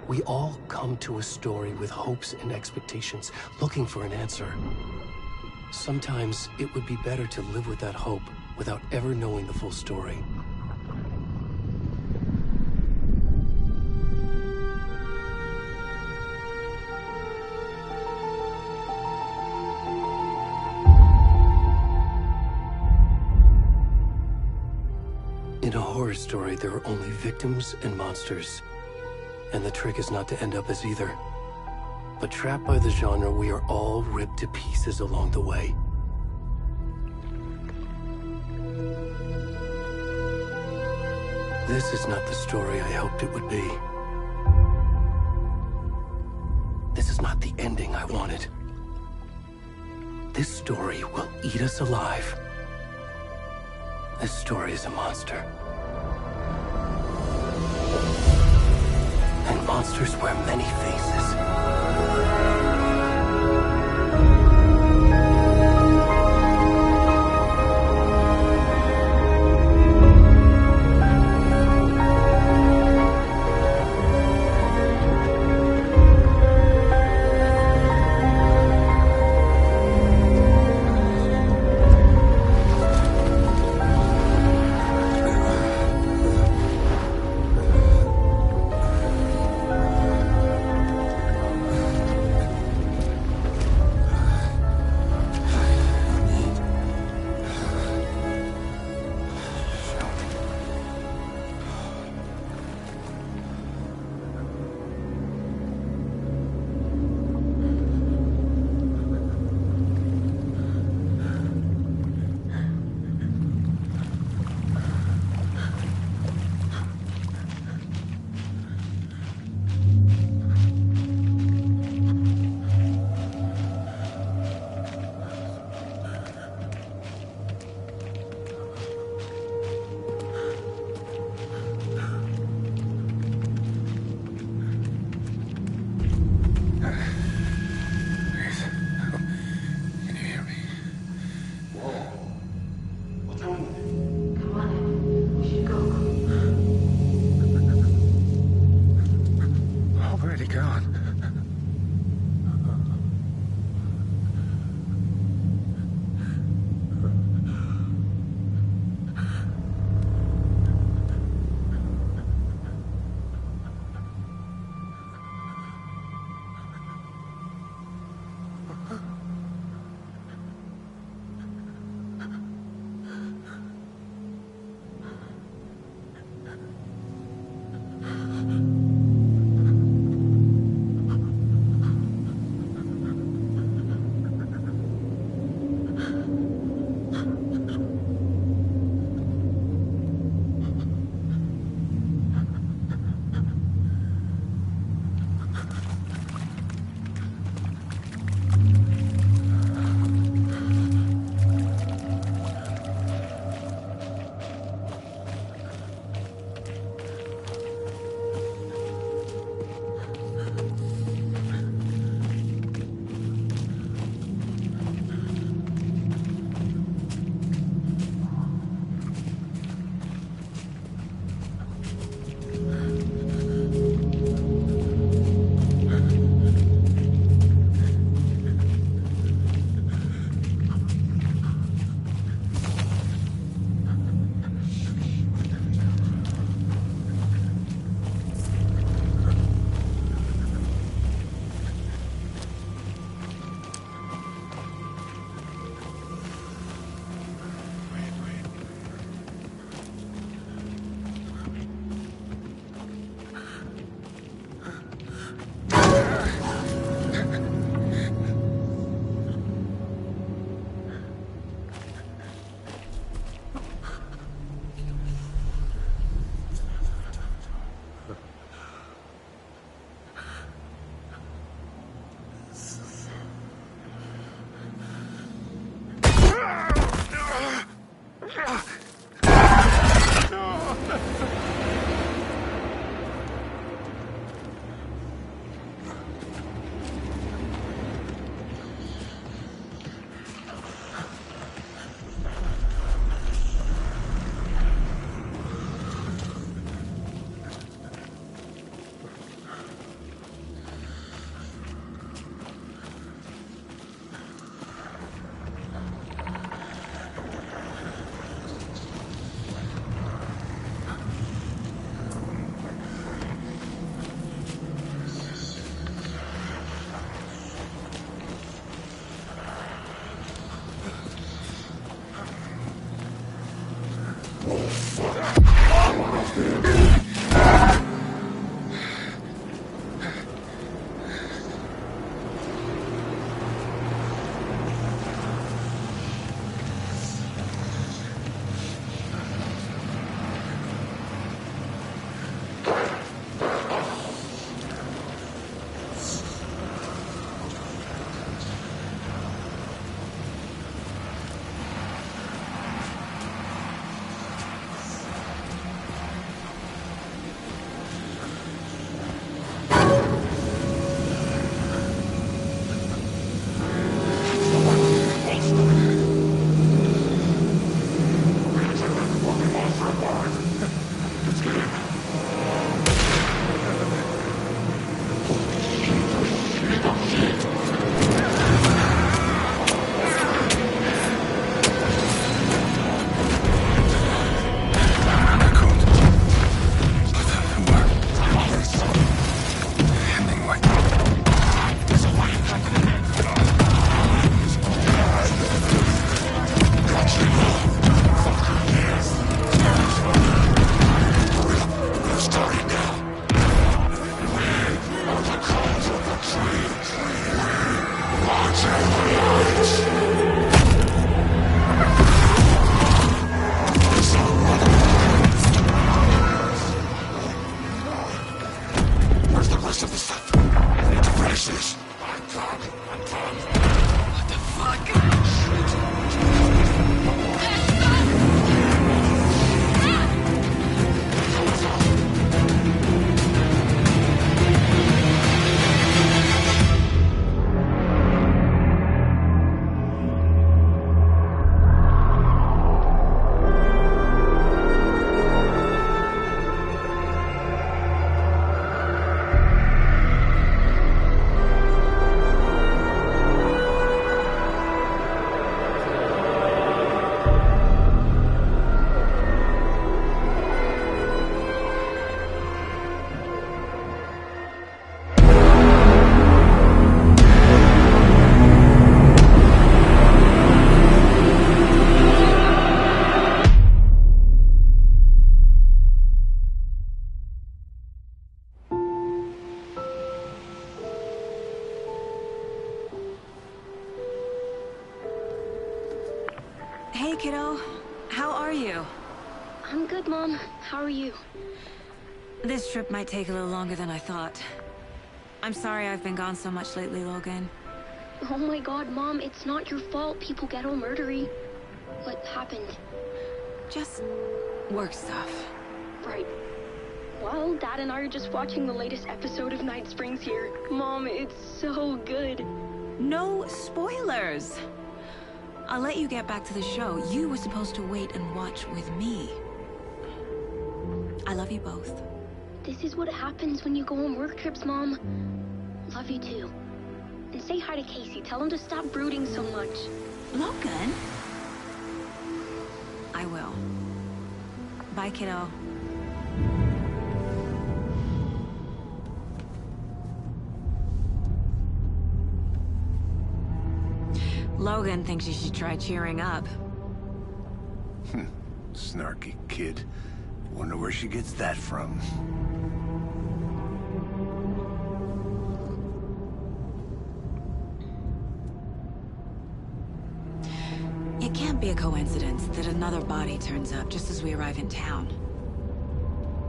We all come to a story with hopes and expectations, looking for an answer. Sometimes it would be better to live with that hope without ever knowing the full story. In a horror story, there are only victims and monsters. And the trick is not to end up as either. But trapped by the genre, we are all ripped to pieces along the way. This is not the story I hoped it would be. This is not the ending I wanted. This story will eat us alive. This story is a monster. And monsters wear many faces. rest of the stuff. I need to finish this. What the fuck? Hey, kiddo. How are you? I'm good, Mom. How are you? This trip might take a little longer than I thought. I'm sorry I've been gone so much lately, Logan. Oh my god, Mom, it's not your fault people get all murdery. What happened? Just work stuff. Right. Well, Dad and I are just watching the latest episode of Night Springs here. Mom, it's so good. No spoilers! I'll let you get back to the show. You were supposed to wait and watch with me. I love you both. This is what happens when you go on work trips, Mom. Love you too. And say hi to Casey. Tell him to stop brooding so much. Logan? I will. Bye, kiddo. Logan thinks you should try cheering up. Snarky kid. Wonder where she gets that from. It can't be a coincidence that another body turns up just as we arrive in town.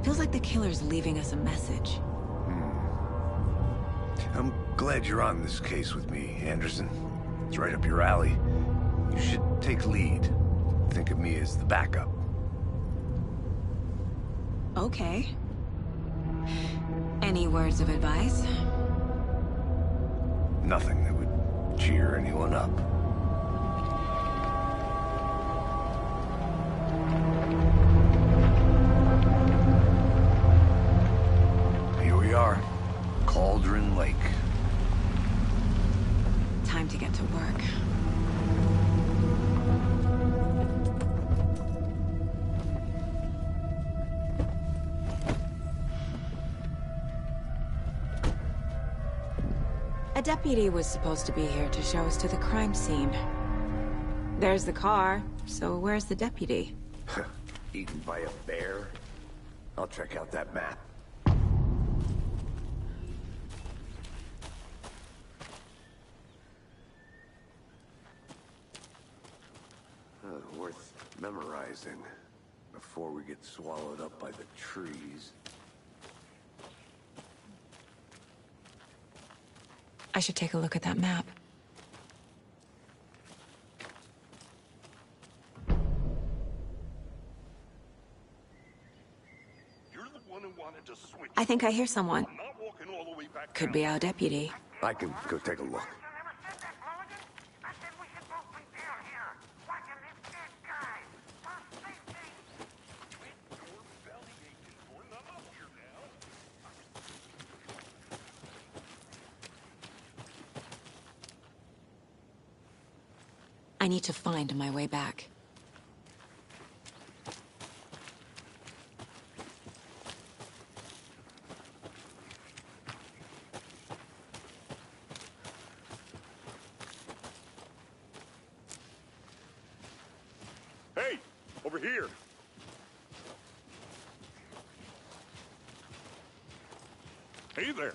Feels like the killer's leaving us a message. I'm glad you're on this case with me, Anderson. It's right up your alley. You should take lead. Think of me as the backup. Okay. Any words of advice? Nothing that would cheer anyone up. Here we are. Cauldron Lake. Time to get to work. A deputy was supposed to be here to show us to the crime scene. There's the car, so where's the deputy? Eaten by a bear? I'll check out that map. Worth memorizing before we get swallowed up by the trees. I should take a look at that map. You're the one who wanted to switch. I think I hear someone. I'm not walking all the way back Could down. be our deputy. I can go take a look. I need to find my way back. Hey, over here. Hey there.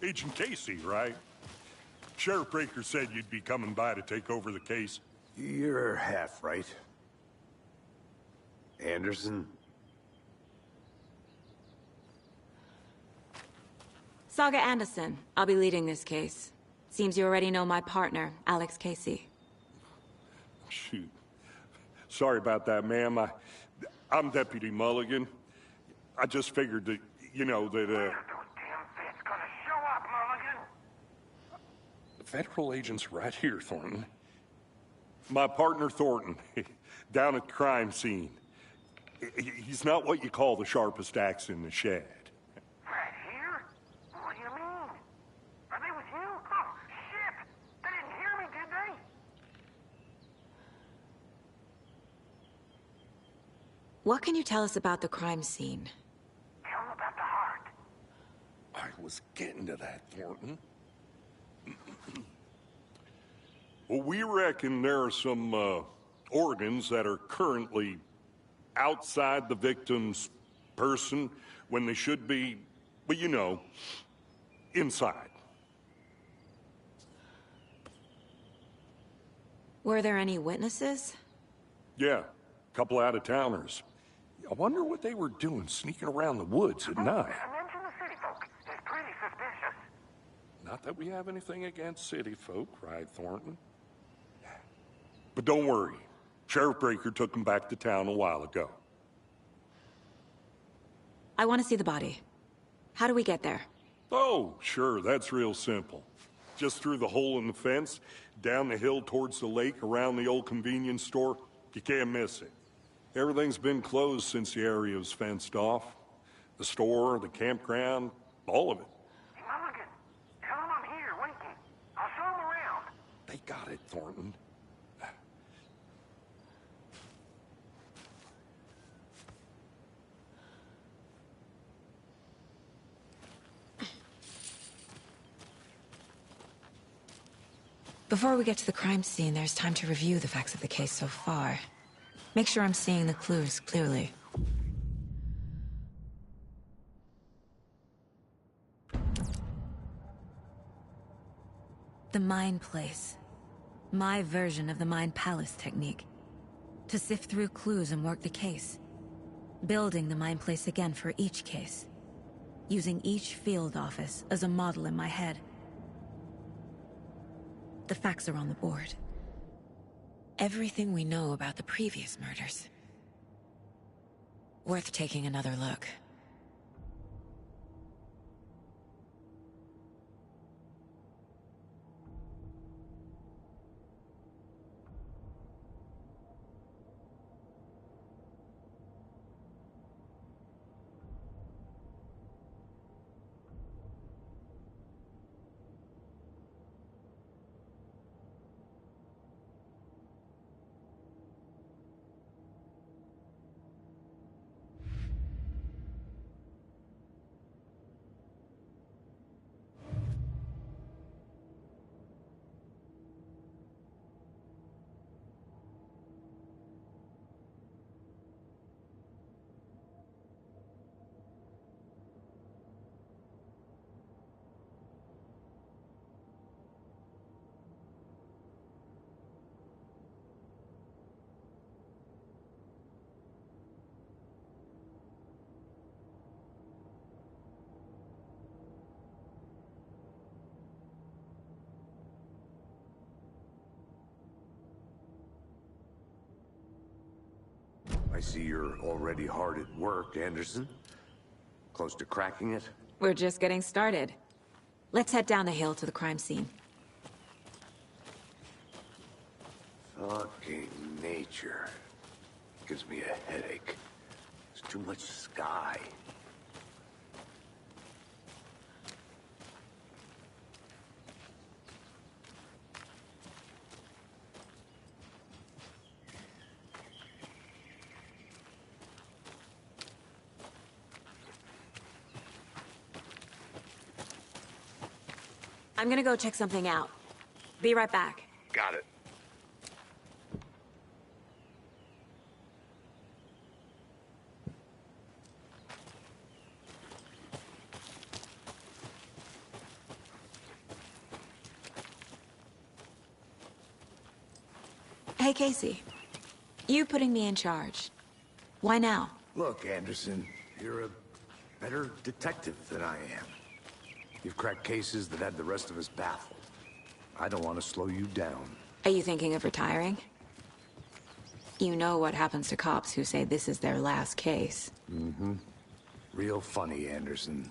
Agent Casey, right? Sheriff Breaker said you'd be coming by to take over the case. You're half right. Anderson? Saga Anderson. I'll be leading this case. Seems you already know my partner, Alex Casey. Shoot. Sorry about that, ma'am. I'm Deputy Mulligan. I just figured that, you know, that, Those damn feds gonna show up, Mulligan. The federal agent's right here, Thornton. My partner, Thornton, down at the crime scene. He's not what you call the sharpest axe in the shed. Right here? What do you mean? Are they with you? Oh, shit! They didn't hear me, did they? What can you tell us about the crime scene? Tell them about the heart. I was getting to that, Thornton. Well, we reckon there are some organs that are currently outside the victim's person when they should be, well, you know, inside. Were there any witnesses? Yeah, a couple out-of-towners. I wonder what they were doing sneaking around the woods at night. Mention the city folk. It's pretty suspicious. Not that we have anything against city folk, right, Thornton? But don't worry. Sheriff Breaker took him back to town a while ago. I want to see the body. How do we get there? Oh, sure, that's real simple. Just through the hole in the fence, down the hill towards the lake, around the old convenience store. You can't miss it. Everything's been closed since the area was fenced off. The store, the campground, all of it. Hey, Mulligan, tell them I'm here, waiting. I'll show them around. They got it, Thornton. Before we get to the crime scene, there's time to review the facts of the case so far. Make sure I'm seeing the clues clearly. The Mind Place. My version of the Mind Palace technique. To sift through clues and work the case. Building the Mind Place again for each case. Using each field office as a model in my head. The facts are on the board. Everything we know about the previous murders. Worth taking another look. I see you're already hard at work, Anderson. Close to cracking it? We're just getting started. Let's head down the hill to the crime scene. Fucking nature. Gives me a headache. There's too much sky. I'm gonna go check something out. Be right back. Got it. Hey, Casey. You putting me in charge. Why now? Look, Anderson, you're a better detective than I am. You've cracked cases that had the rest of us baffled. I don't want to slow you down. Are you thinking of retiring? You know what happens to cops who say this is their last case. Mm-hmm. Real funny, Anderson.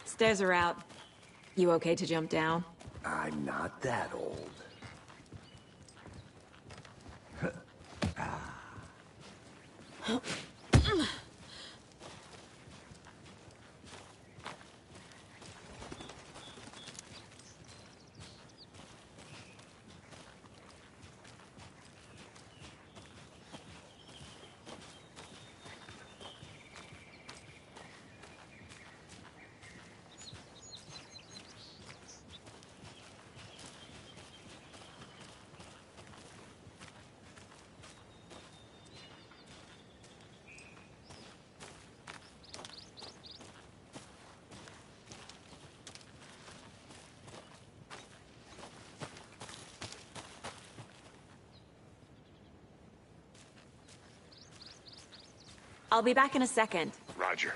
Stairs are out. You okay to jump down? I'm not that old. I'll be back in a second. Roger.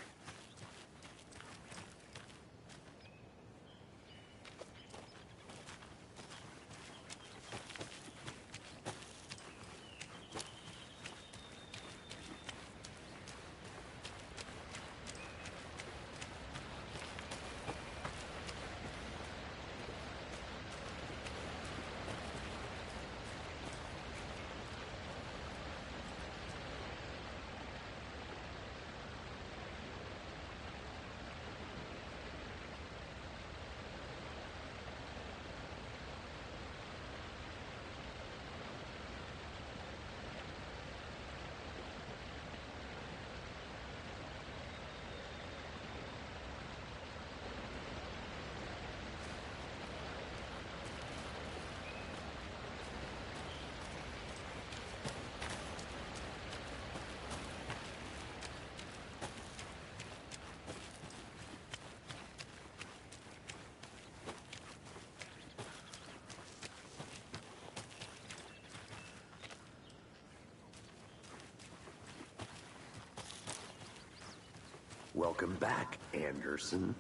Welcome back, Anderson.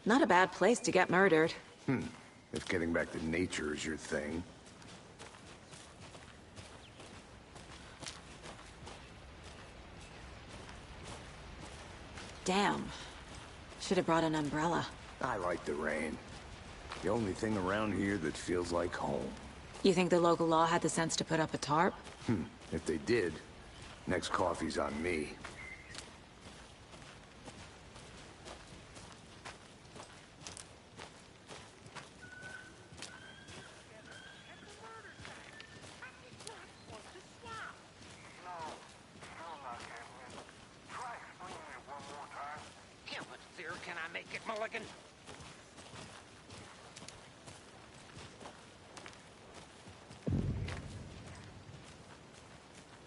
Not a bad place to get murdered. If getting back to nature is your thing. Damn. Should have brought an umbrella. I like the rain. The only thing around here that feels like home. You think the local law had the sense to put up a tarp? If they did, next coffee's on me. Can I make it, Mulligan?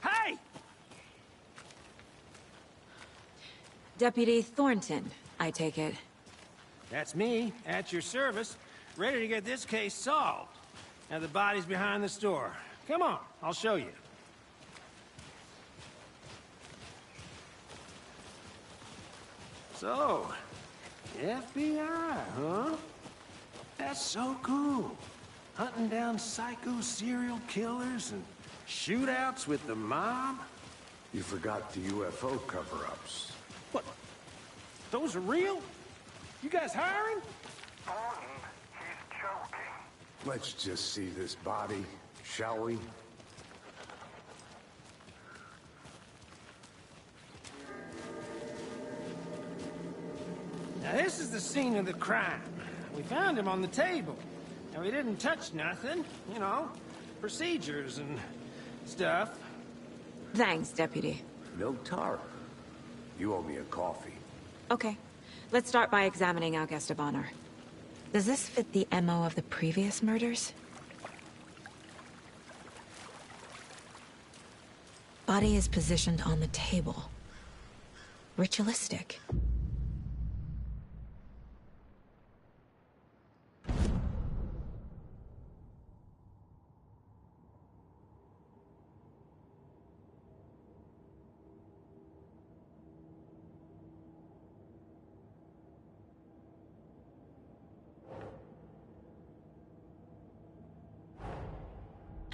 Hey! Deputy Thornton, I take it. That's me, at your service, ready to get this case solved. Now the body's behind the store. Come on, I'll show you. So, FBI, huh? That's so cool. Hunting down psycho serial killers and shootouts with the mob? You forgot the UFO cover-ups. What? Those are real? You guys hiring? Thornton, he's joking. Let's just see this body, shall we? Now this is the scene of the crime. We found him on the table. Now we didn't touch nothing, you know, procedures and stuff. Thanks, Deputy. No tarp. You owe me a coffee. Okay. Let's start by examining our guest of honor. Does this fit the MO of the previous murders? Body is positioned on the table. Ritualistic.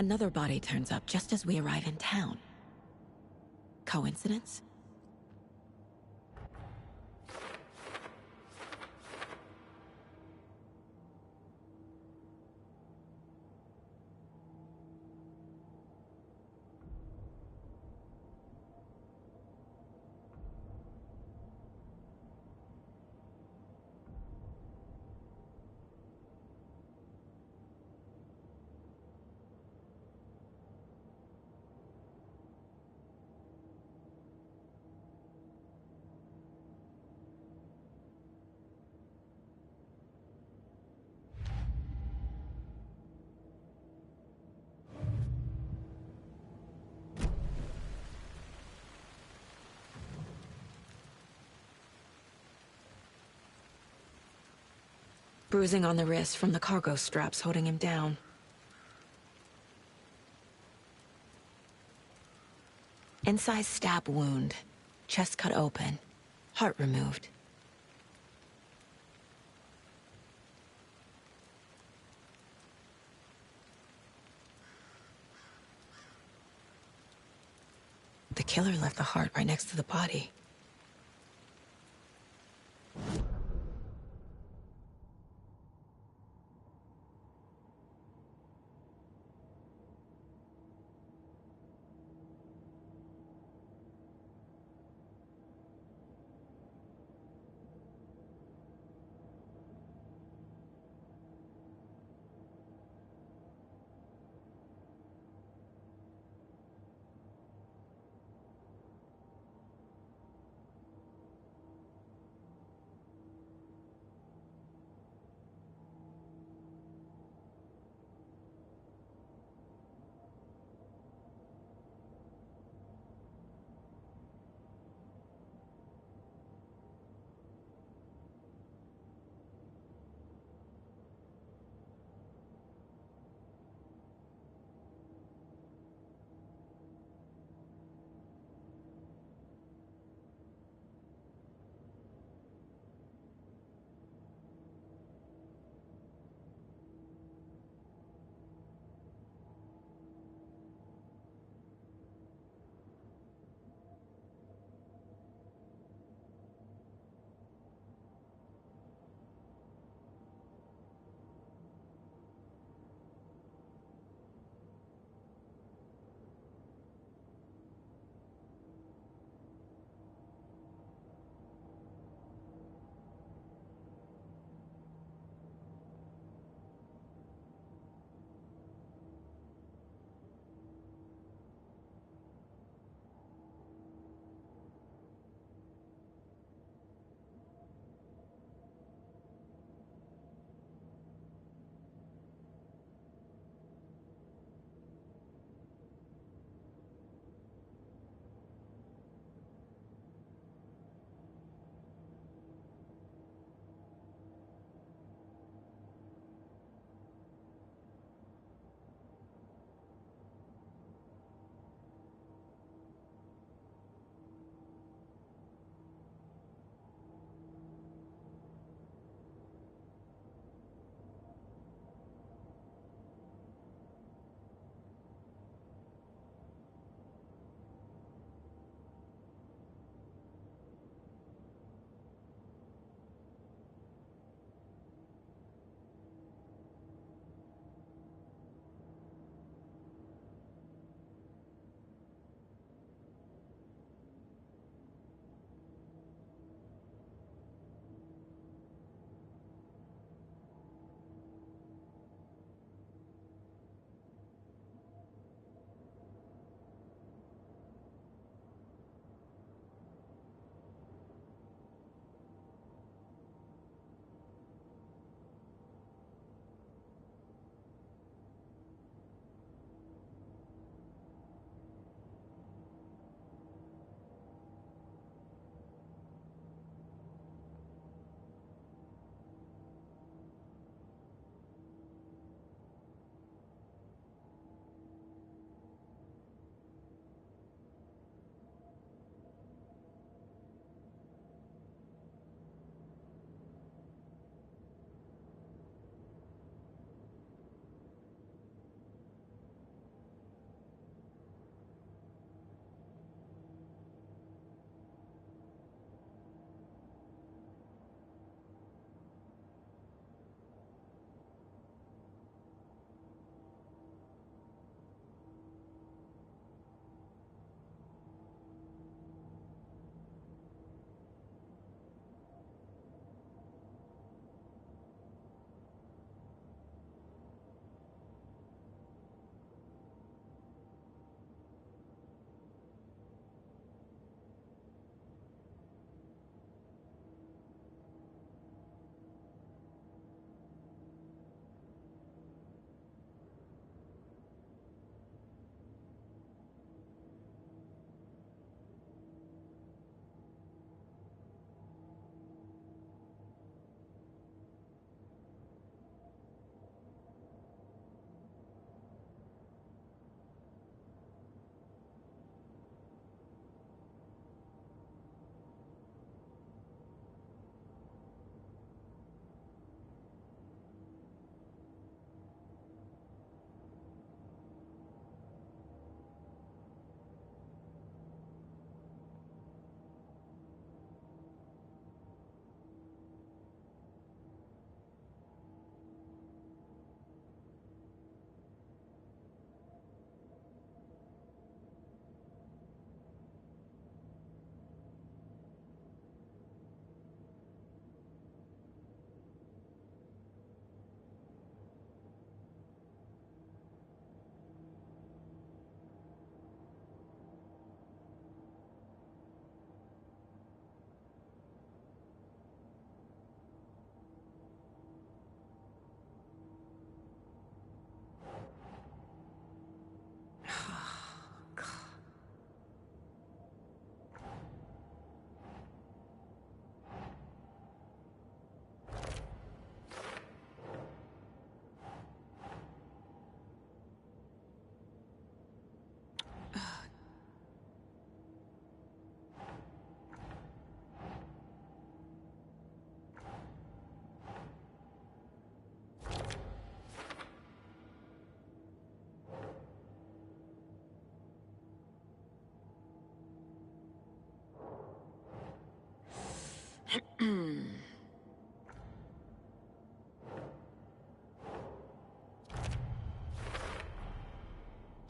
Another body turns up just as we arrive in town. Coincidence? Bruising on the wrist from the cargo straps holding him down. Incised stab wound. Chest cut open. Heart removed. The killer left the heart right next to the body.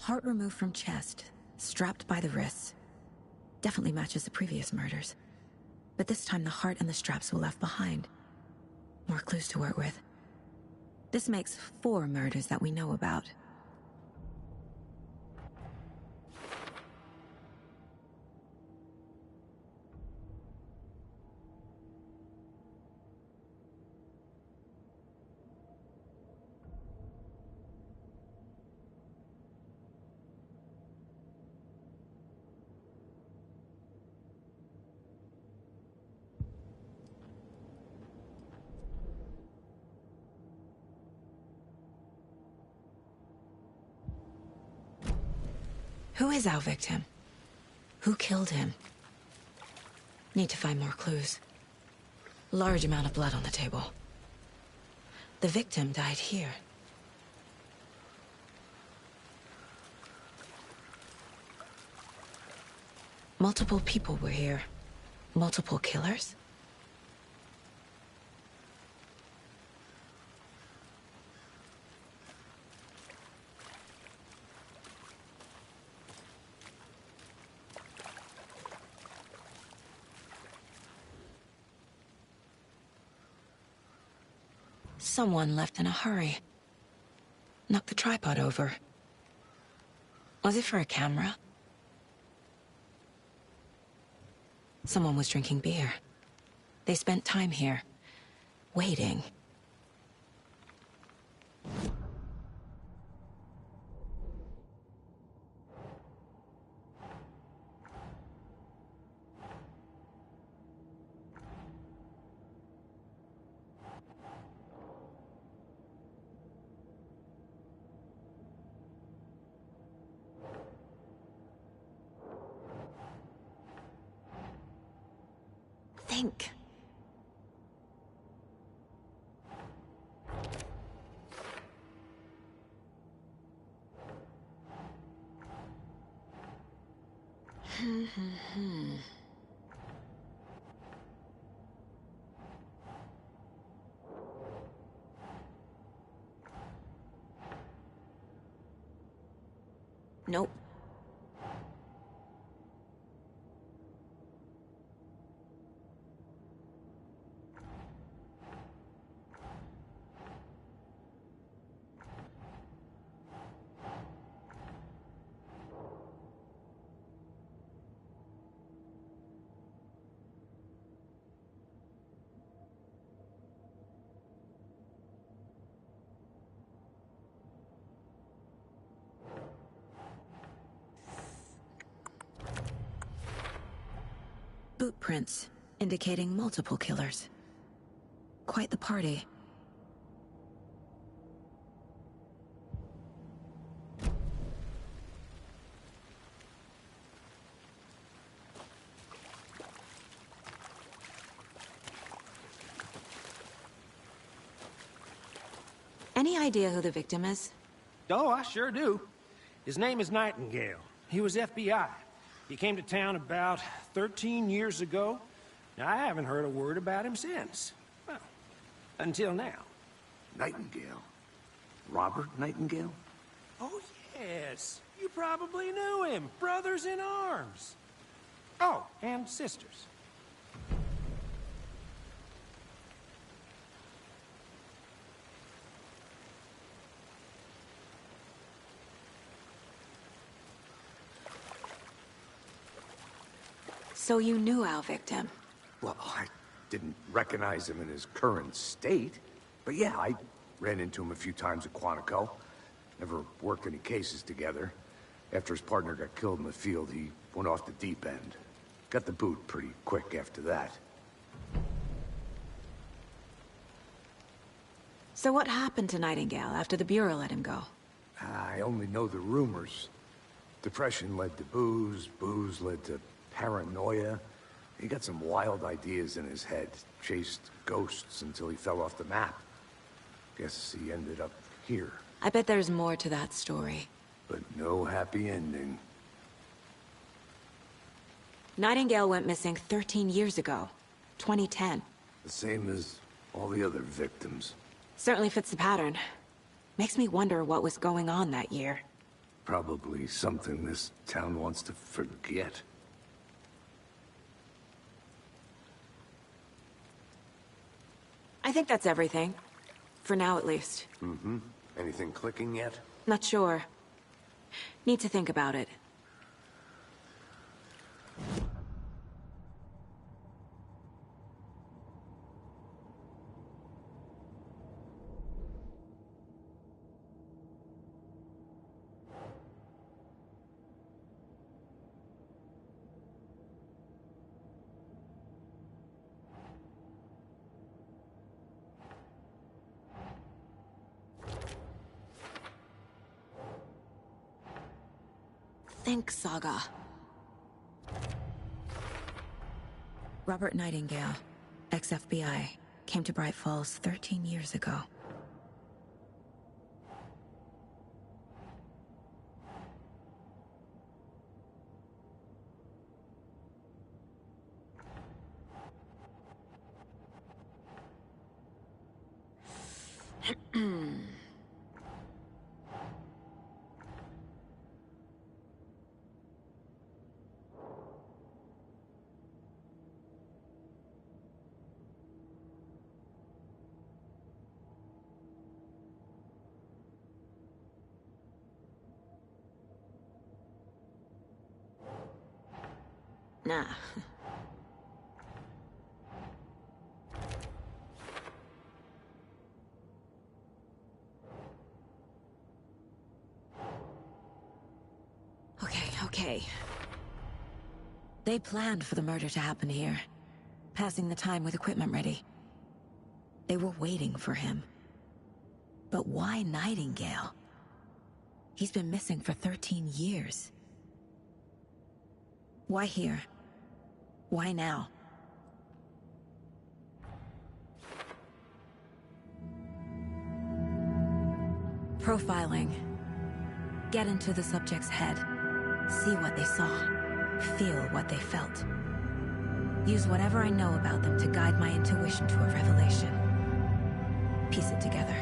Heart removed from chest, strapped by the wrists. Definitely matches the previous murders. But this time the heart and the straps were left behind. More clues to work with. This makes 4 murders that we know about. Who is our victim? Who killed him? Need to find more clues. Large amount of blood on the table. The victim died here. Multiple people were here. Multiple killers? Someone left in a hurry. Knocked the tripod over. Was it for a camera? Someone was drinking beer. They spent time here, waiting. Think. Nope. Boot prints, indicating multiple killers. Quite the party. Any idea who the victim is? Oh, I sure do. His name is Nightingale. He was FBI. He came to town about 13 years ago. Now, I haven't heard a word about him since. Well, until now. Nightingale? Robert Nightingale? Oh, yes. You probably knew him. Brothers in arms. Oh, and sisters. So you knew our victim? Well, I didn't recognize him in his current state. But yeah, I ran into him a few times at Quantico. Never worked any cases together. After his partner got killed in the field, he went off the deep end. Got the boot pretty quick after that. So what happened to Nightingale after the Bureau let him go? I only know the rumors. Depression led to booze, booze led to paranoia. He got some wild ideas in his head, chased ghosts until he fell off the map. Guess he ended up here. I bet there's more to that story. But no happy ending. Nightingale went missing 13 years ago, 2010. The same as all the other victims. Certainly fits the pattern. Makes me wonder what was going on that year. Probably something this town wants to forget. I think that's everything. For now, at least. Mm-hmm. Anything clicking yet? Not sure. Need to think about it. Think, Saga. Robert Nightingale, ex-FBI, came to Bright Falls 13 years ago. Nah. Okay. They planned for the murder to happen here, passing the time with equipment ready. They were waiting for him. But why Nightingale? He's been missing for 13 years. Why here? Why now? Profiling. Get into the subject's head. See what they saw. Feel what they felt. Use whatever I know about them to guide my intuition to a revelation. Piece it together.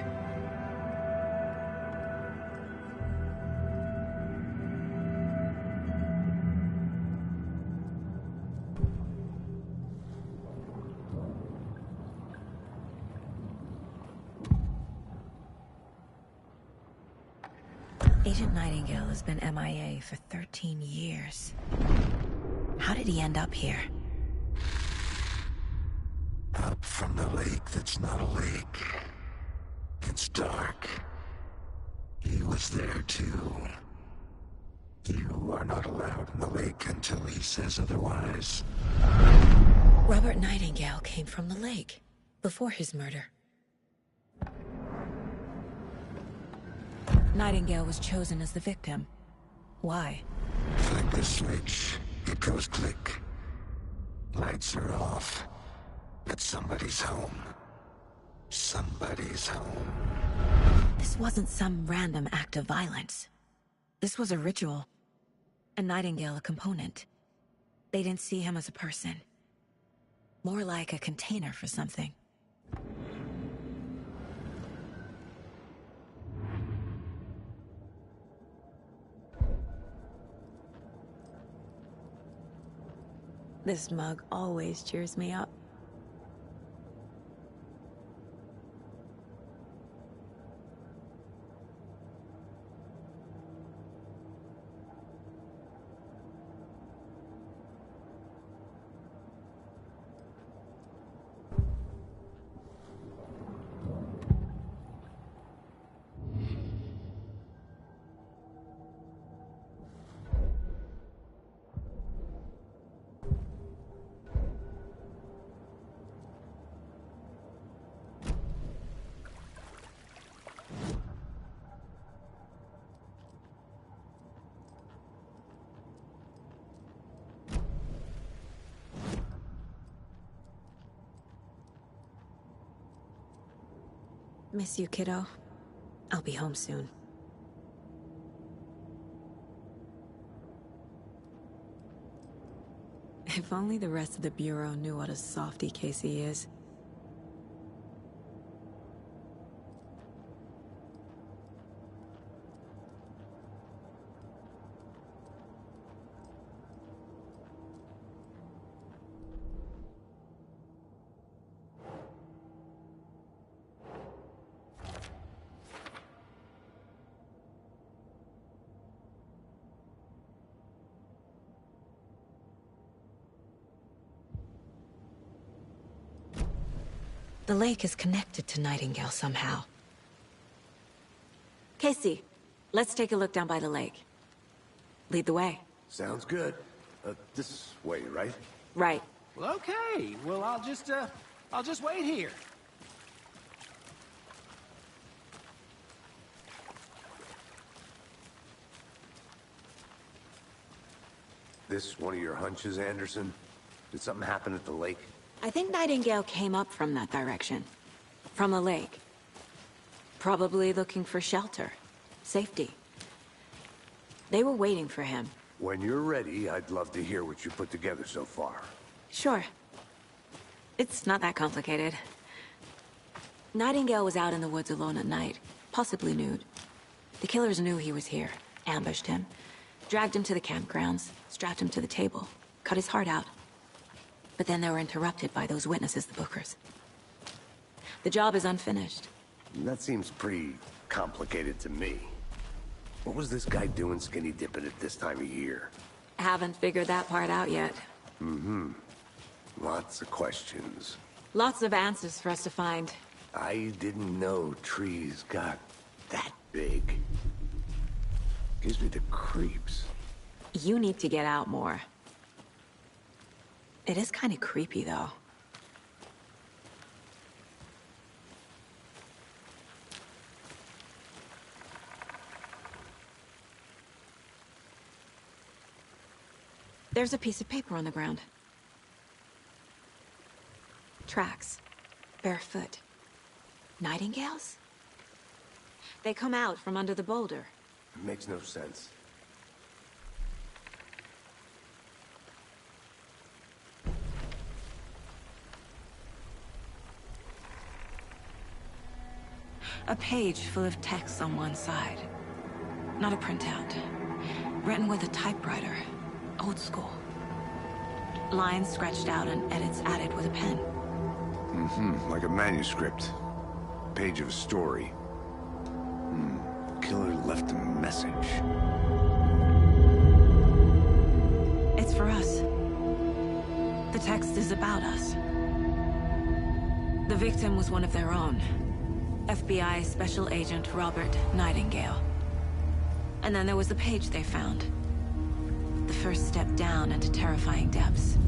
Agent Nightingale has been MIA for 13 years. How did he end up here? Up from the lake that's not a lake. It's dark. He was there too. You are not allowed in the lake until he says otherwise. Robert Nightingale came from the lake, before his murder. Nightingale was chosen as the victim. Why? Flick the switch, it goes click. Lights are off. But somebody's home. Somebody's home. This wasn't some random act of violence. This was a ritual. And Nightingale a component. They didn't see him as a person. More like a container for something. This mug always cheers me up. Miss you, kiddo. I'll be home soon. If only the rest of the Bureau knew what a softy Casey is. The lake is connected to Nightingale somehow. Casey, let's take a look down by the lake. Lead the way. Sounds good. This way, right? Right. Well, okay. Well, I'll just wait here. This one of your hunches, Anderson? Did something happen at the lake? I think Nightingale came up from that direction. From the lake. Probably looking for shelter. Safety. They were waiting for him. When you're ready, I'd love to hear what you put together so far. Sure. It's not that complicated. Nightingale was out in the woods alone at night, possibly nude. The killers knew he was here, ambushed him, dragged him to the campgrounds, strapped him to the table, cut his heart out. But then they were interrupted by those witnesses, the Bookers. The job is unfinished. That seems pretty complicated to me. What was this guy doing skinny dipping at this time of year? Haven't figured that part out yet. Mm-hmm. Lots of questions. Lots of answers for us to find. I didn't know trees got that big. Gives me the creeps. You need to get out more. It is kind of creepy, though. There's a piece of paper on the ground. Tracks. Barefoot. Nightingales? They come out from under the boulder. It makes no sense. A page full of text on one side. Not a printout. Written with a typewriter. Old school. Lines scratched out and edits added with a pen. Mm-hmm, like a manuscript. Page of a story. Killer left a message. It's for us. The text is about us. The victim was one of their own. FBI Special Agent Robert Nightingale. And then there was the page they found. The first step down into terrifying depths.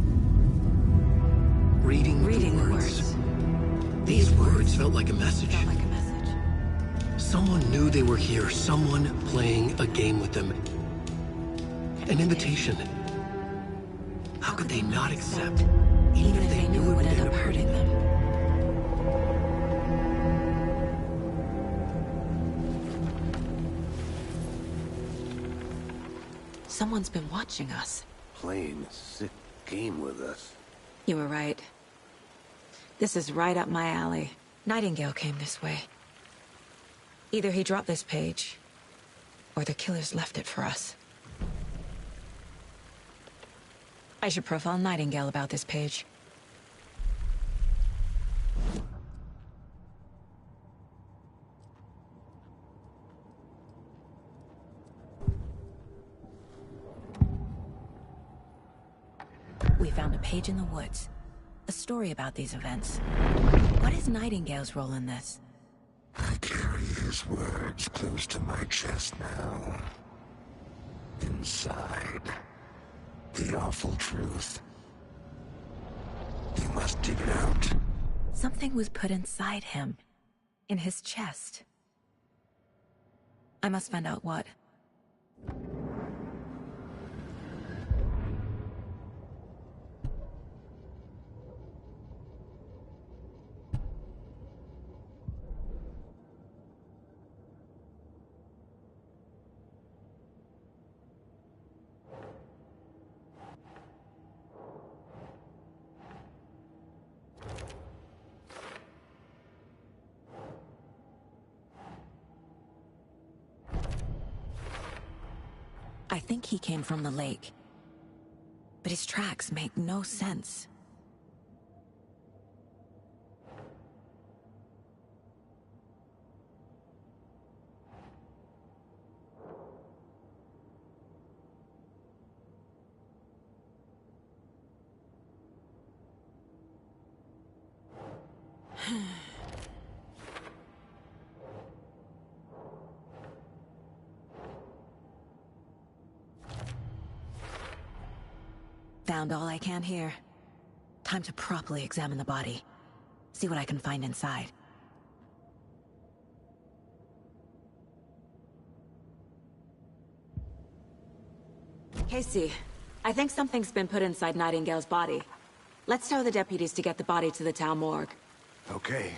Reading the words. These words felt like a message. Someone knew they were here. Someone playing a game with them. An invitation. How could they not accept? Even if they knew it would end up hurting them. Someone's been watching us. Playing a sick game with us. You were right. This is right up my alley. Nightingale came this way. Either he dropped this page, or the killers left it for us. I should profile Nightingale about this page. We found a page in the woods. A story about these events. What is Nightingale's role in this? I carry his words close to my chest now. Inside, the awful truth. You must dig it out. Something was put inside him. In his chest. I must find out what. I think he came from the lake. But his tracks make no sense. Found all I can here. Time to properly examine the body. See what I can find inside. Casey, I think something's been put inside Nightingale's body. Let's tell the deputies to get the body to the town morgue. Okay.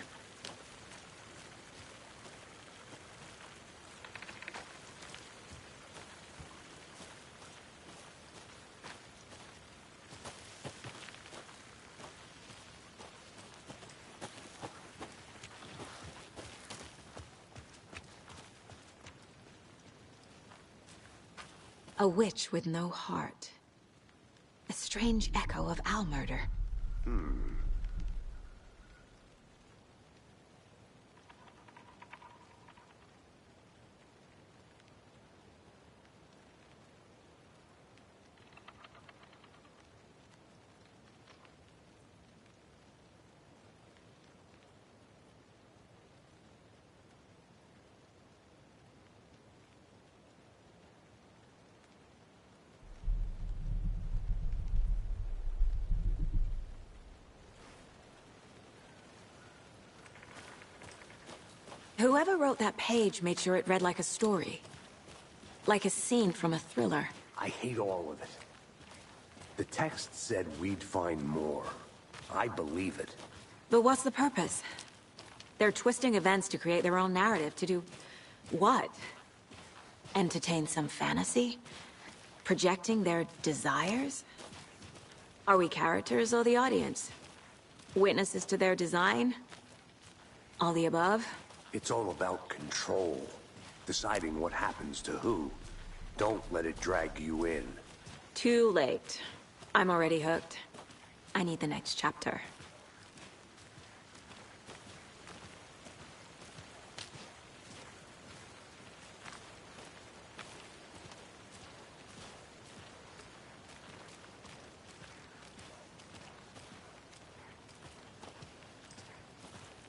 A witch with no heart. A strange echo of owl murder. Whoever wrote that page made sure it read like a story. Like a scene from a thriller. I hate all of it. The text said we'd find more. I believe it. But what's the purpose? They're twisting events to create their own narrative. To do what? Entertain some fantasy? Projecting their desires? Are we characters or the audience? Witnesses to their design? All the above? It's all about control. Deciding what happens to who. Don't let it drag you in. Too late. I'm already hooked. I need the next chapter.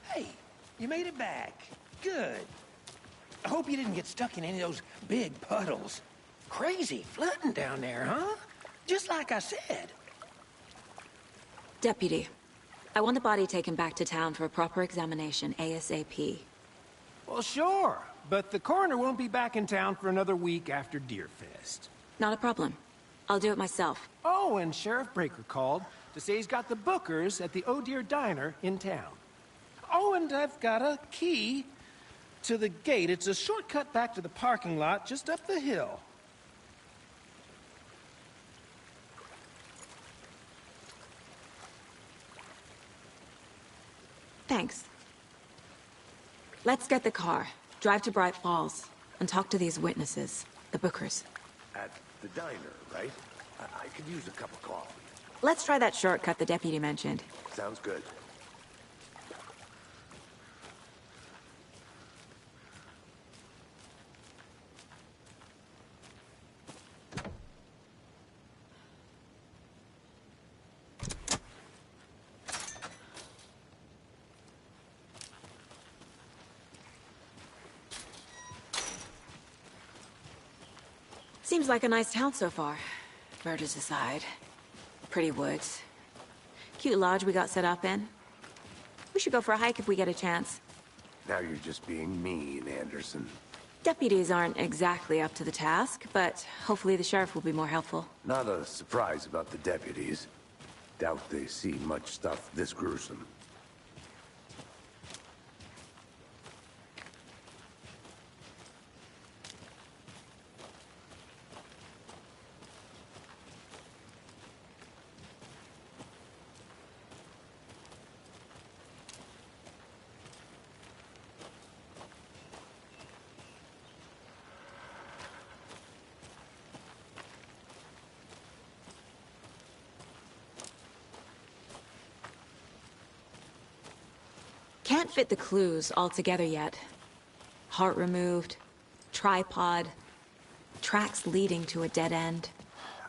Hey, you made it back. Good. I hope you didn't get stuck in any of those big puddles. Crazy flooding down there, huh? Just like I said. Deputy, I want the body taken back to town for a proper examination, ASAP. Well, sure. But the coroner won't be back in town for another week after Deerfest. Not a problem. I'll do it myself. Oh, and Sheriff Breaker called to say he's got the Bookers at the Oh Dear Diner in town. Oh, and I've got a key to the gate. It's a shortcut back to the parking lot just up the hill. Thanks. Let's get the car, drive to Bright Falls, and talk to these witnesses, the Bookers. At the diner, right? I could use a cup of coffee. Let's try that shortcut the deputy mentioned. Sounds good. Seems like a nice town so far. Murders aside. Pretty woods. Cute lodge we got set up in. We should go for a hike if we get a chance. Now you're just being mean, Anderson. Deputies aren't exactly up to the task, but hopefully the sheriff will be more helpful. Not a surprise about the deputies. Doubt they see much stuff this gruesome. Can't fit the clues all together yet. Heart removed, tripod, tracks leading to a dead end.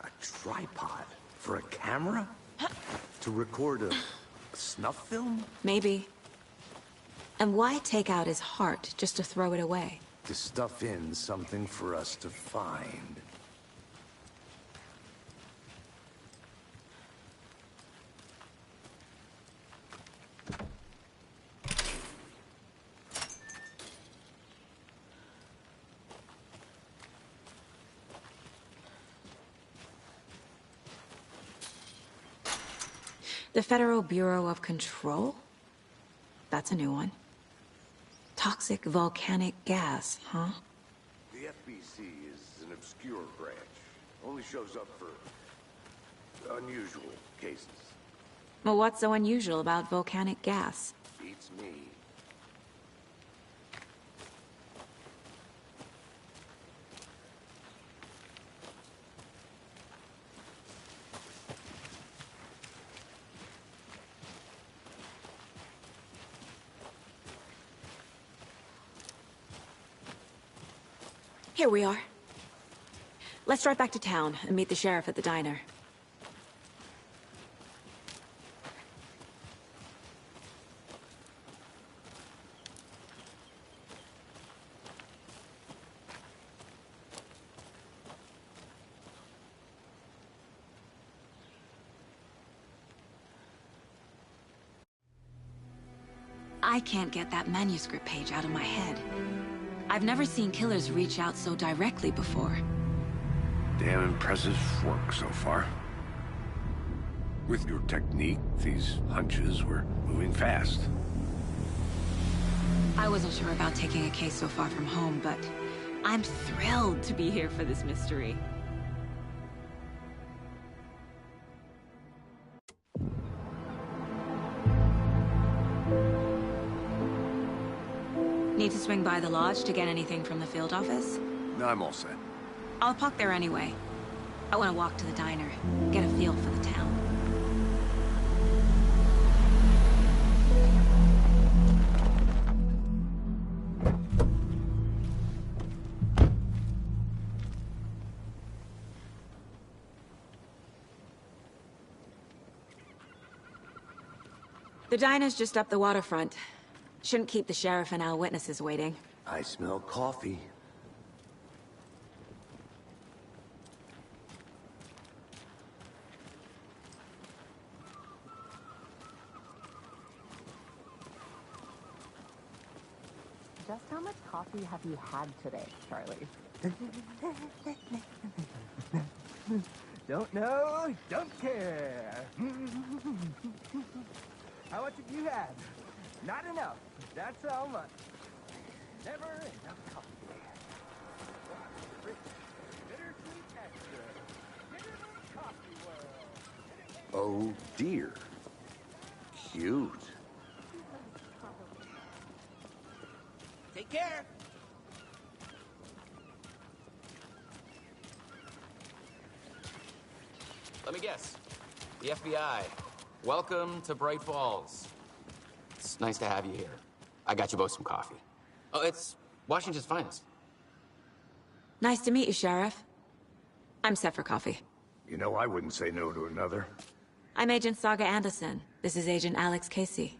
A tripod? For a camera? To record a snuff film? Maybe. And why take out his heart just to throw it away? To stuff in something for us to find. The Federal Bureau of Control? That's a new one. Toxic volcanic gas, huh? The FBC is an obscure branch. Only shows up for unusual cases. Well, what's so unusual about volcanic gas? Beats me. Here we are. Let's drive back to town and meet the sheriff at the diner. I can't get that manuscript page out of my head. I've never seen killers reach out so directly before. Damn impressive work so far. With your technique, these hunches were moving fast. I wasn't sure about taking a case so far from home, but I'm thrilled to be here for this mystery. Need to swing by the lodge to get anything from the field office? No, I'm all set. I'll park there anyway. I want to walk to the diner, get a feel for the town. The diner's just up the waterfront. Shouldn't keep the sheriff and our witnesses waiting. I smell coffee. Just how much coffee have you had today, Charlie? Don't know, don't care. How much have you had? Not enough. That's how much. Never enough coffee. Bittersweet extra. Bittersweet coffee world. Oh dear. Cute. Take care. Let me guess. The FBI. Welcome to Bright Falls. It's nice to have you here. I got you both some coffee. Oh, it's Washington's finest. Nice to meet you, Sheriff. I'm set for coffee. You know, I wouldn't say no to another. I'm Agent Saga Anderson. This is Agent Alex Casey.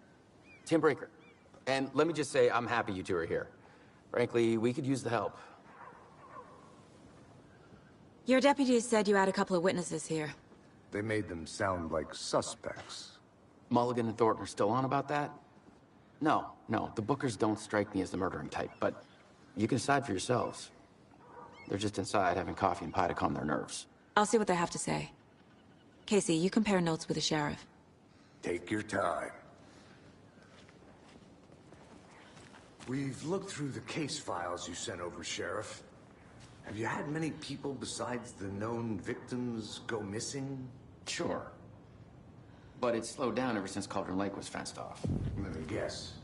Tim Breaker. And let me just say, I'm happy you two are here. Frankly, we could use the help. Your deputies said you had a couple of witnesses here. They made them sound like suspects. Mulligan and Thornton are still on about that? No, the Bookers don't strike me as the murdering type, but you can decide for yourselves. They're just inside having coffee and pie to calm their nerves. I'll see what they have to say. Casey, you compare notes with the sheriff. Take your time. We've looked through the case files you sent over, Sheriff. Have you had many people besides the known victims go missing? Sure. But it's slowed down ever since Cauldron Lake was fenced off. Let me guess.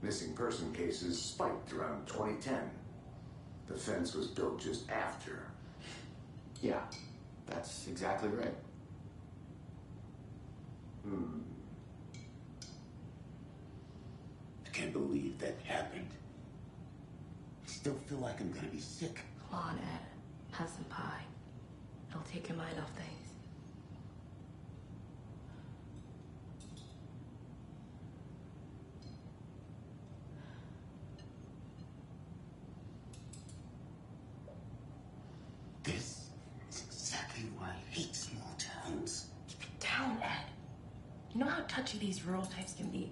Missing person cases spiked around 2010. The fence was built just after. Yeah, that's exactly right. I can't believe that happened. I still feel like I'm gonna be sick. Come on, Ed. Have some pie. It'll take your mind off things. how touchy these rural types can be.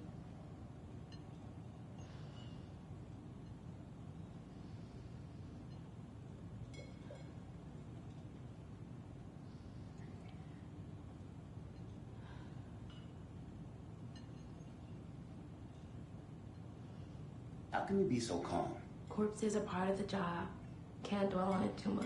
How can you be so calm? Corpses are part of the job. Can't dwell on it too much.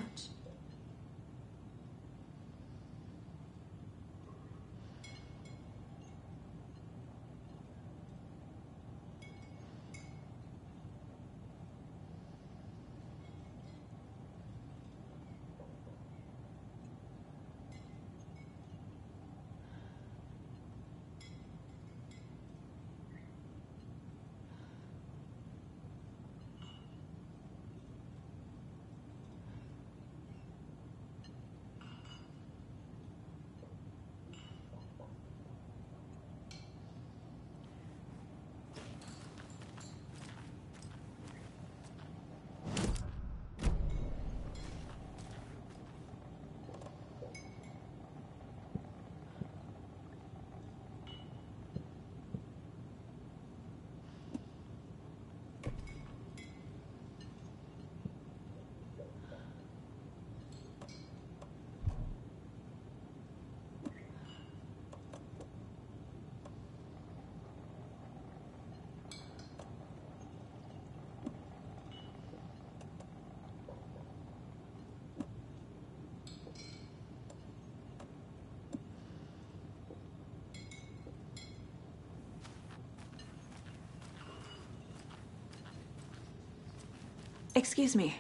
Excuse me.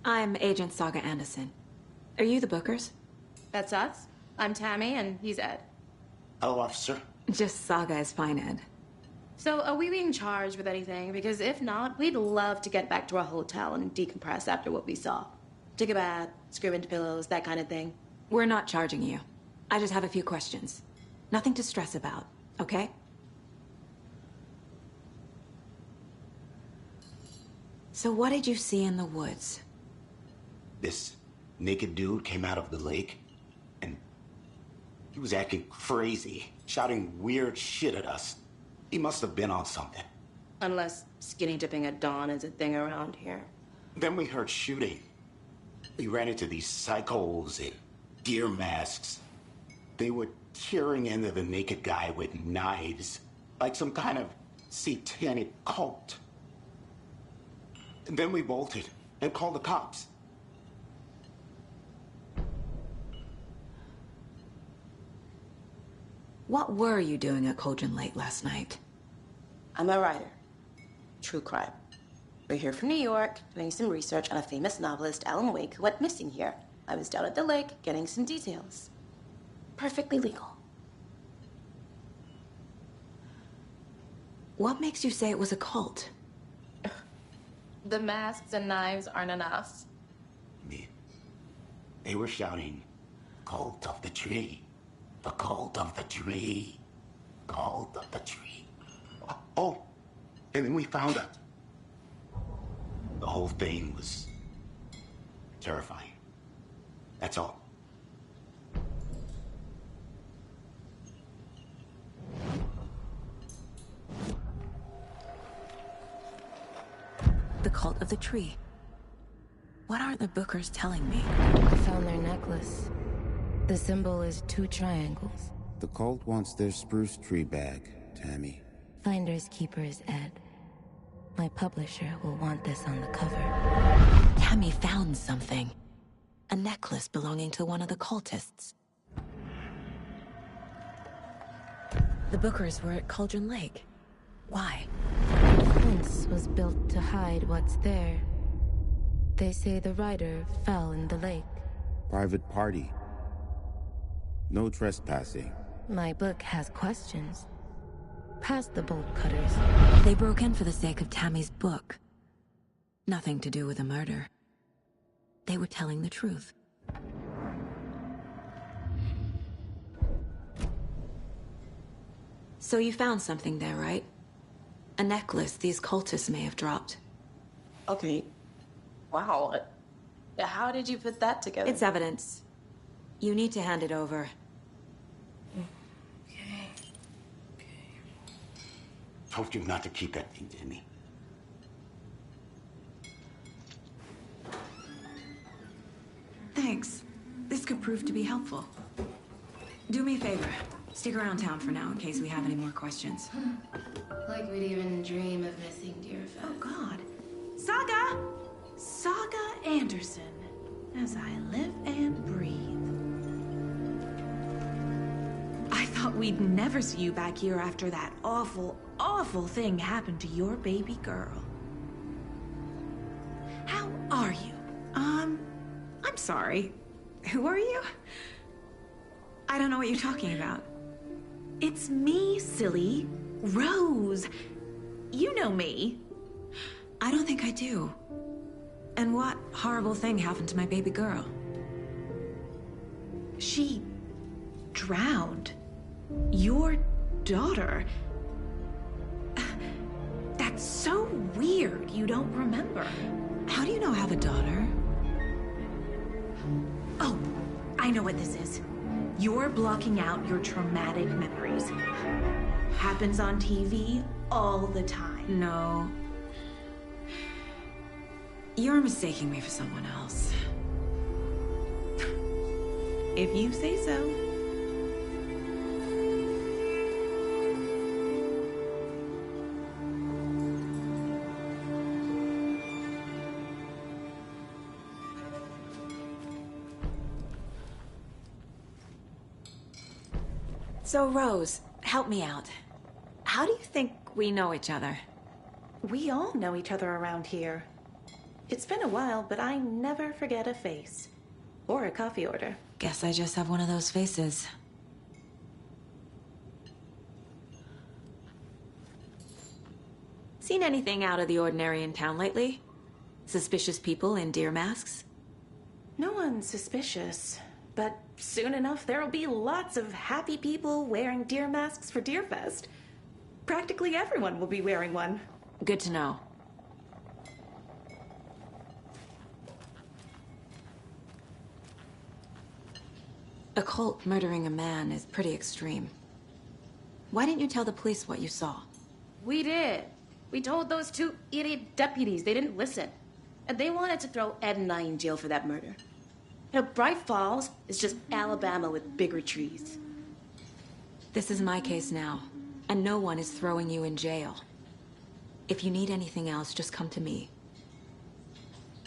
I'm Agent Saga Anderson. Are you the Bookers? That's us. I'm Tammy, and he's Ed. Hello, officer. Just Saga is fine, Ed. So, are we being charged with anything? Because if not, we'd love to get back to our hotel and decompress after what we saw. Take a bath, scream into pillows, that kind of thing. We're not charging you. I just have a few questions. Nothing to stress about, okay? So what did you see in the woods? This naked dude came out of the lake, and he was acting crazy, shouting weird shit at us. He must have been on something. Unless skinny dipping at dawn is a thing around here. Then we heard shooting. We ran into these psychos in deer masks. They were tearing into the naked guy with knives, like some kind of satanic cult. And then we bolted and called the cops. What were you doing at Cauldron Lake last night? I'm a writer. True crime. We're here from New York, doing some research on a famous novelist, AlanWake, who went missing here. I was down at the lake, getting some details. Perfectly legal. What makes you say it was a cult? The masks and knives aren't enough. They were shouting, "Cult of the tree. The cult of the tree. Cult of the tree." Oh, and then we found out. The whole thing was terrifying. That's all. The cult of the tree. What are the Bookers telling me? I found their necklace. The symbol is 2 triangles. The cult wants their spruce tree back, Tammy. Finders keepers, Ed. My publisher will want this on the cover. Tammy found something. A necklace belonging to one of the cultists. The Bookers were at Cauldron Lake. Why? The fence was built to hide what's there. They say the rider fell in the lake. Private party. No trespassing. My book has questions. Past the bolt cutters. They broke in for the sake of Tammy's book. Nothing to do with a murder. They were telling the truth. So you found something there, right? A necklace these cultists may have dropped. Okay. Wow. How did you put that together? It's evidence. You need to hand it over. Okay. Told you not to keep that thing to me. Thanks. This could prove to be helpful. Do me a favor. Stick around town for now in case we have any more questions. Like we'd even dream of missing Deerfest. Oh, God. Saga! Saga Anderson. As I live and breathe. I thought we'd never see you back here after that awful, awful thing happened to your baby girl. How are you? I'm sorry. Who are you? I don't know what you're talking about. It's me, silly. Rose. You know me. I don't think I do. And what horrible thing happened to my baby girl? She drowned. Your daughter. That's so weird you don't remember. How do you know I have a daughter? Oh, I know what this is. You're blocking out your traumatic memories. Happens on TV all the time. No. You're mistaking me for someone else. If you say so. So, Rose, help me out. How do you think we know each other? We all know each other around here. It's been a while, but I never forget a face. Or a coffee order. Guess I just have one of those faces. Seen anything out of the ordinary in town lately? Suspicious people in deer masks? No one's suspicious. But soon enough, there'll be lots of happy people wearing deer masks for Deerfest. Practically everyone will be wearing one. Good to know. A cult murdering a man is pretty extreme. Why didn't you tell the police what you saw? We did. We told those two idiot deputies. They didn't listen. And they wanted to throw Ed and I in jail for that murder. You know, Bright Falls is just Alabama with bigger trees. This is my case now, and no one is throwing you in jail. If you need anything else, just come to me.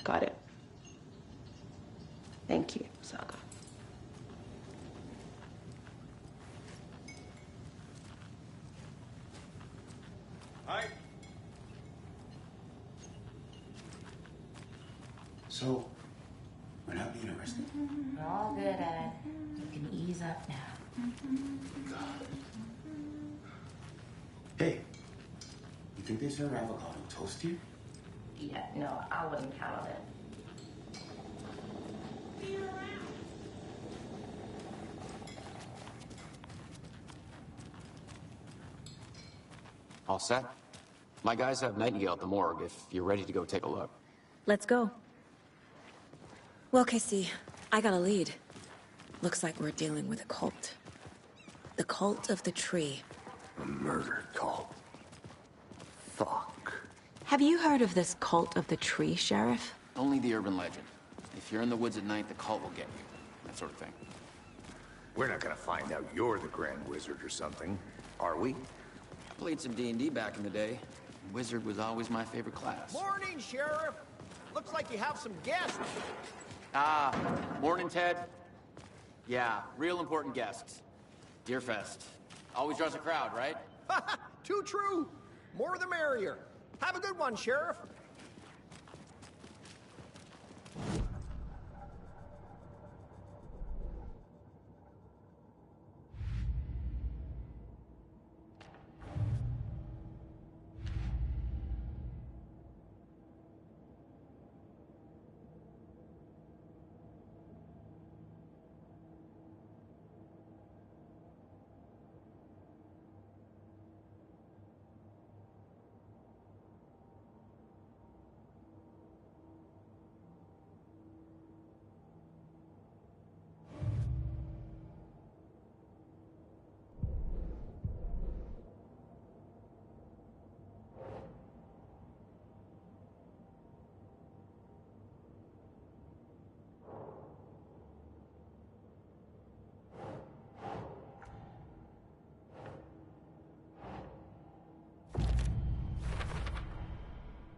Got it. Thank you, Saga. Hi. So, we're not being arrested? All good, Ed. You can ease up now. God. Hey, you think they serve avocado toast here? Yeah, no, I wouldn't count on it. All set? My guys have Nightingale at the morgue if you're ready to go take a look. Let's go. Well, Casey, I got a lead. Looks like we're dealing with a cult. The cult of the tree. A murder cult. Fuck. Have you heard of this cult of the tree, Sheriff? Only the urban legend. If you're in the woods at night, the cult will get you. That sort of thing. We're not gonna find out you're the Grand Wizard or something, are we? I played some D&D back in the day. Wizard was always my favorite class. Morning, Sheriff. Looks like you have some guests. Ah, morning, Ted. Yeah, real important guests. Deerfest. Always draws a crowd, right? Too true. More the merrier. Have a good one, Sheriff.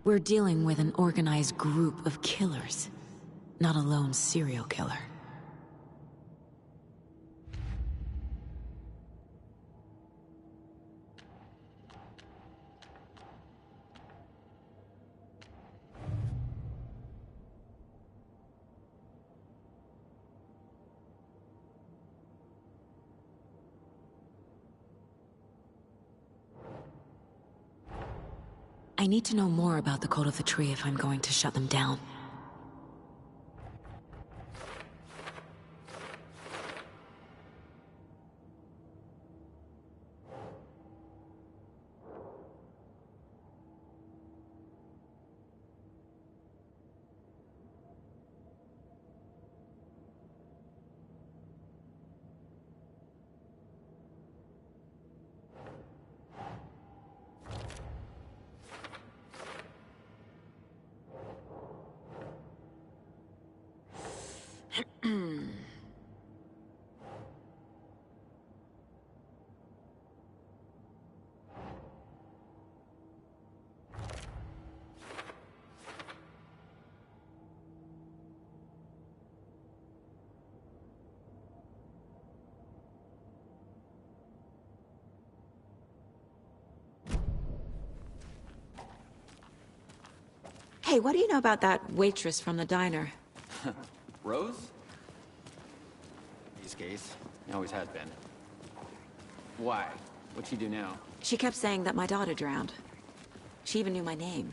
We're dealing with an organized group of killers, not a lone serial killer. I need to know more about the Code of the Tree if I'm going to shut them down. Hey, what do you know about that waitress from the diner? Rose? These case. Always has been. Why? What'd she do now? She kept saying that my daughter drowned. She even knew my name.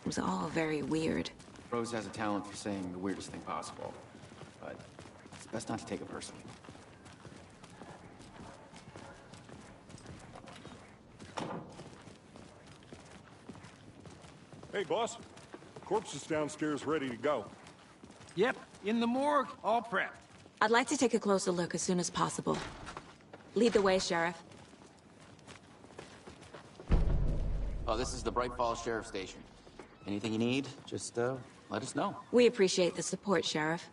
It was all very weird. Rose has a talent for saying the weirdest thing possible. But it's best not to take it personally. Hey, boss. Corpse is downstairs ready to go. Yep, in the morgue, all prepped. I'd like to take a closer look as soon as possible. Lead the way, Sheriff. Oh, this is the Bright Falls Sheriff Station. Anything you need, just let us know. We appreciate the support, Sheriff.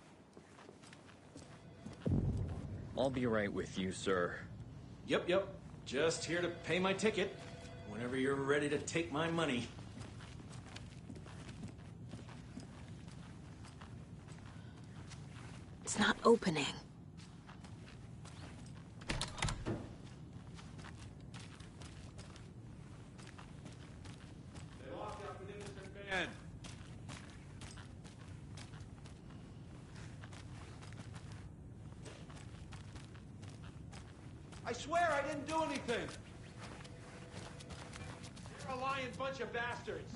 I'll be right with you, sir. Yep. Just here to pay my ticket. Whenever you're ready to take my money. It's not opening. They locked up an innocent man. I swear I didn't do anything. You're a lying bunch of bastards.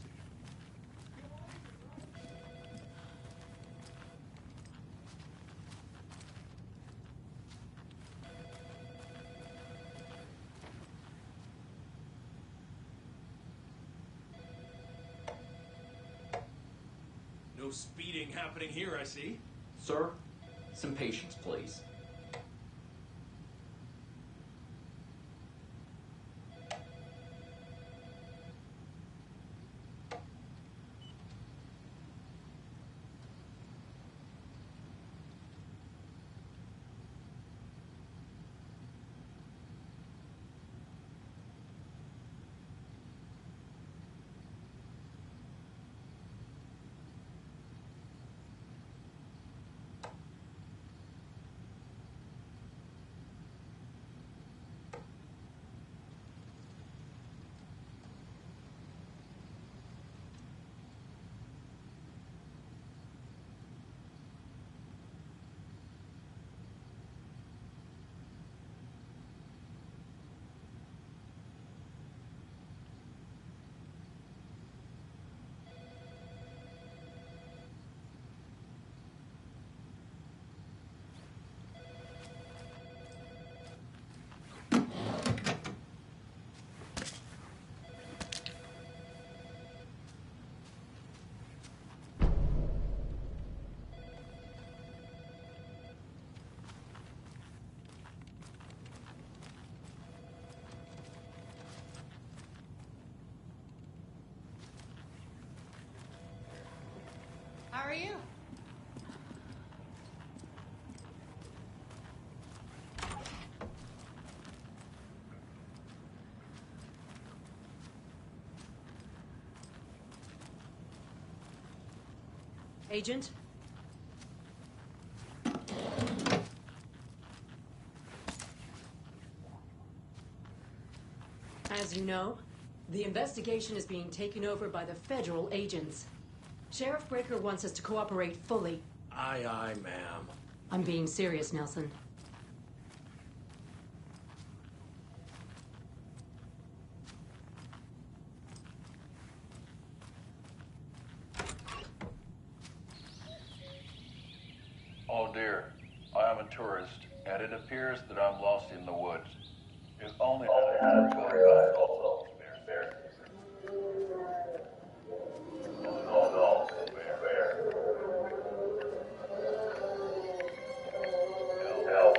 No speeding happening here, I see. Sir, some patience, please. How are you? Agent? As you know, the investigation is being taken over by the federal agents. Sheriff Breaker wants us to cooperate fully. Aye, aye, ma'am. I'm being serious, Nelson. Oh dear, I am a tourist, and it appears that I'm lost in the woods. If only I had a tour guide also. Bear. Oh no, bear. Help.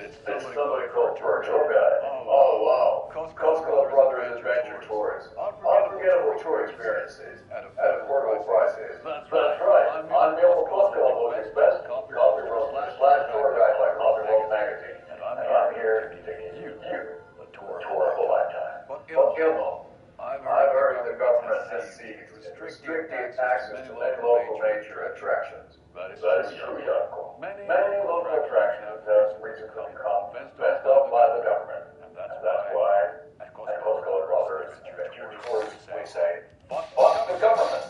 It's somebody called for a tour guide. Oh wow. Coast Brothers Adventure Tours. Unforgettable tour experiences at affordable prices. That's right. I'm Neil Costello, Boating's best coffee roll slash tour guide by Coffee Roll Magazine. And I'm here to take you a tour of a lifetime. But Gilmo, I've heard the government has seeked to restrict the access to many local nature attractions. That is true, Yako. Many local attractions have recently become fenced off by the government. And that's why at Coast Brothers Adventure Tours, we say, fuck the government.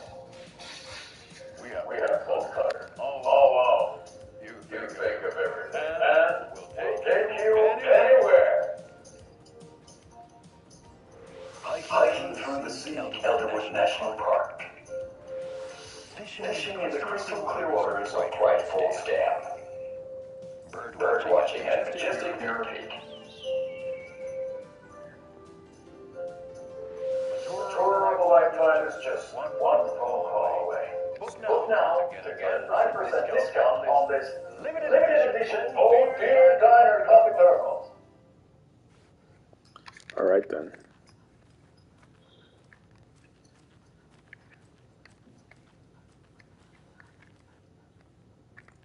We have close cutter. Oh wow. You think of everything. And we'll take you anywhere. Hiking through the scenic Elderwood National Park. Fishing in the crystal clear waters of Bright Falls Dam. Bird watching at majestic Muir Peak. The tour of a lifetime is just one phone call away. Book now to get a 9% discount on this limited edition Old Deer Diner Coffee Thermals. Alright then.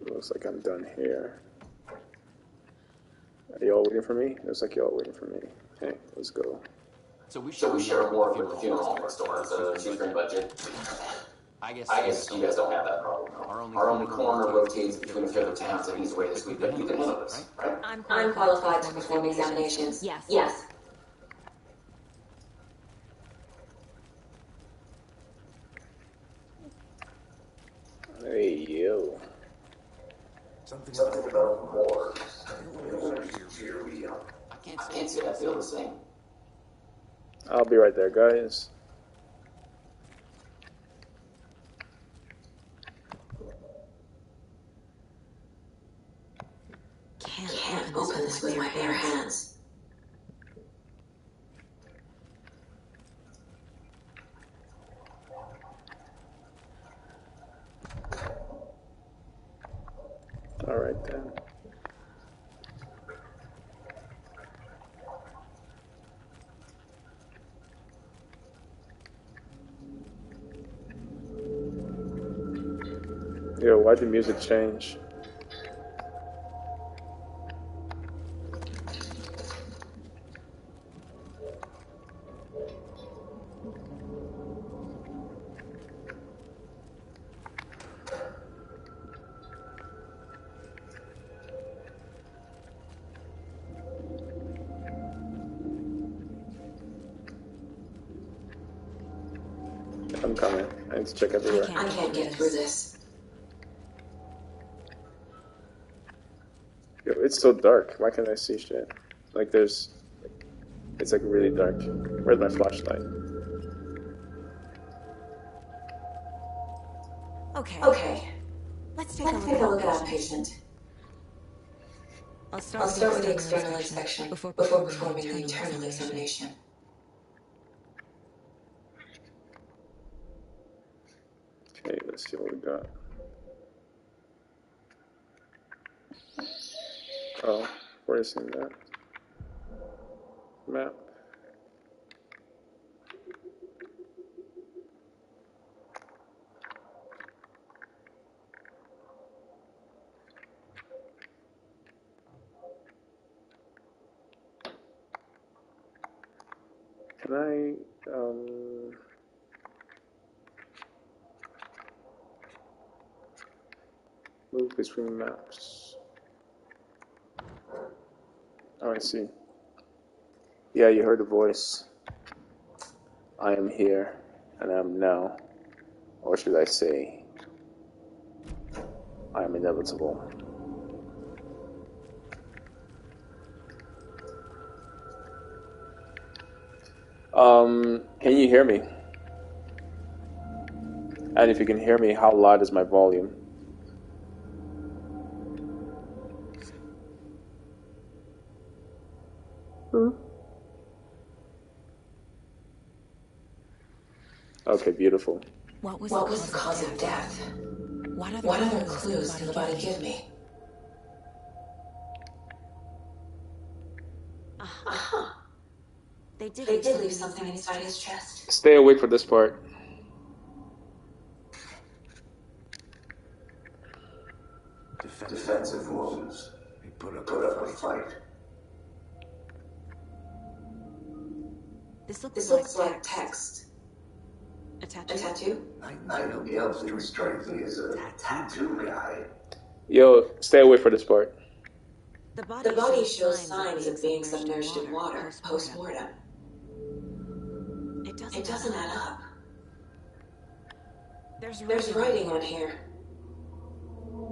Looks like I'm done here. Are y'all waiting for me? Looks like y'all waiting for me. Okay, let's go. So we share more for the funeral home next door, so the two-screen budget. I guess you guys don't have that problem. Our only coroner rotates between a few other towns, and he's away this week, but you can handle this, right? I'm qualified to perform examinations. Yes. Hey, yo. Something about morgues. Here we are. I can't say I feel the same. I'll be right there, guys. Can't open this with my bare hands. Alright then. Yo, why'd the music change? I'm coming. I need to check everywhere. I can't get through this. Yo, it's so dark. Why can't I see shit? Like it's like really dark. Where's my flashlight? Okay. Let's take a look at our patient. I'll start with the external inspection before performing the internal examination. Okay, let's see what we got. Oh, where is that? Map. Can I, move between maps? Oh, I see. Yeah, you heard the voice. I am here, and I am now. Or should I say, I am inevitable. Can you hear me? And if you can hear me, how loud is my volume? Okay, beautiful. What was the cause of death? What other clues did the body give me? Uh-huh. They did leave something inside his chest. Stay awake for this part. Defensive wounds. He put up a fight. This looks like text. A tattoo? Nightingale didn't strike me as a tattoo guy. Yo, stay away for this part. The body shows signs of being submerged in water post-mortem. It doesn't add up. There's writing on here.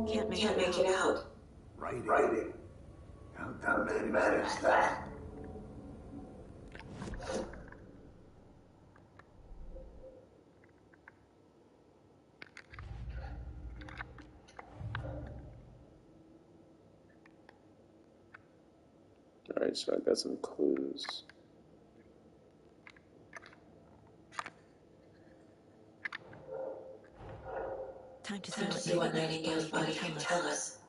Can't make it out. Writing? How many manage that? Alright, so I got some clues. Time to see what Nightingale's body can tell us.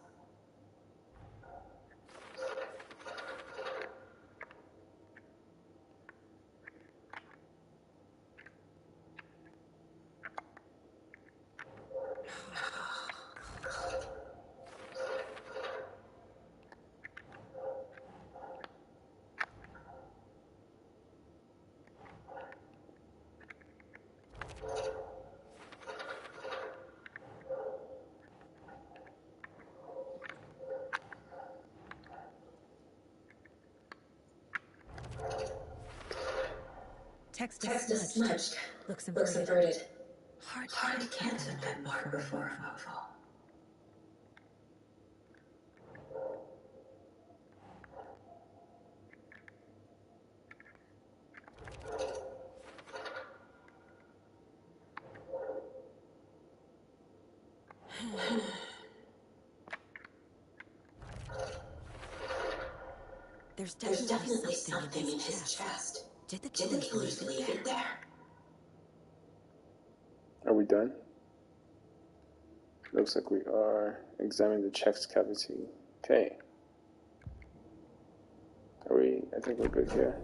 Text is smudged. Looks inverted. Hard to cancel that mark before removal. There's definitely something in his chest. Did the killers leave it there? Are we done? Looks like we are. Examining the chest cavity. Okay. Are we? I think we're good here.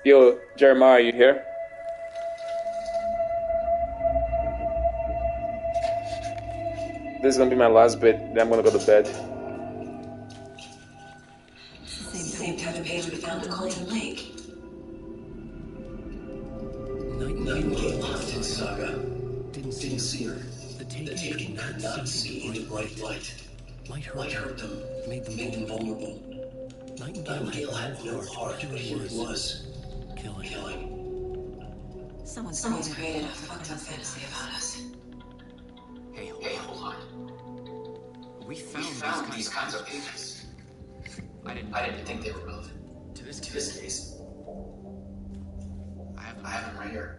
Yo, Jeremiah, you here? This is gonna be my last bit, then I'm gonna go to bed. Same type of page we found the Colton Lake. Nightingale lost in Saga. Didn't see her. The taken could not see in the bright light. Light hurt them, made them vulnerable. Nightingale had no heart, but here it was. Killing. Someone's created a fucked up fantasy about us. Hey, hold on. We found these kinds of pages. I didn't think they were relevant to this case. I have them right here.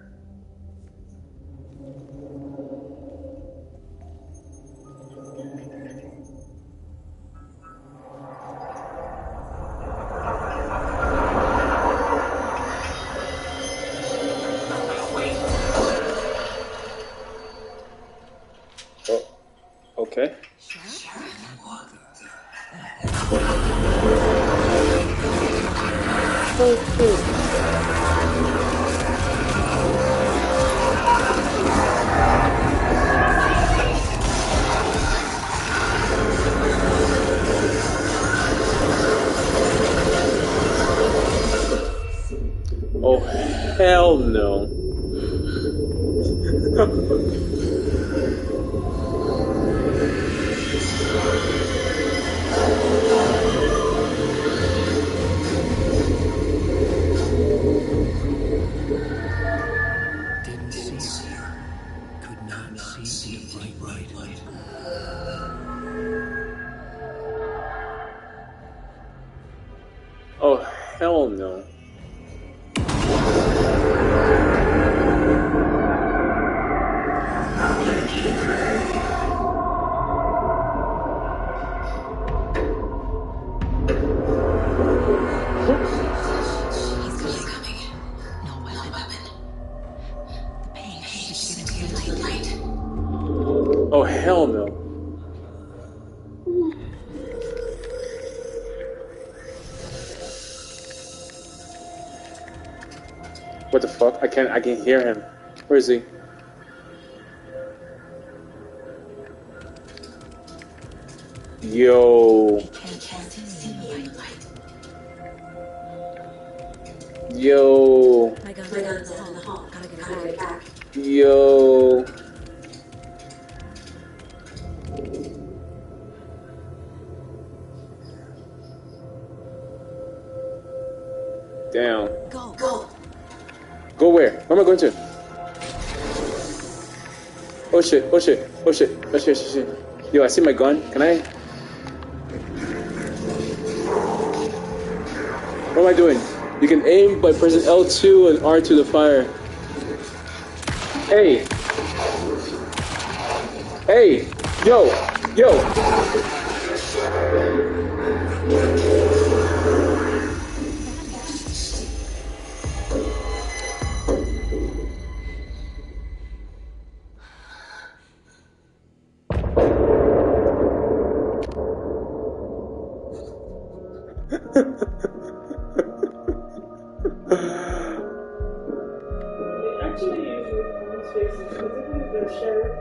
Okay. hell no. Didn't see her. Could not see the bright light. Oh, hell no. Oh, hell no. What the fuck? I can hear him. Where is he? Yo. Yo. My gun's in the hall. Gotta get it back. Yo. Damn. Go. Go where? Where am I going to? Oh shit, oh shit, oh shit, oh shit, shit, shit. Yo, I see my gun. Can I? What am I doing? You can aim by pressing L2 and R2 to fire. Hey! Hey! Yo! Actually, use your phone's face specifically the sheriff.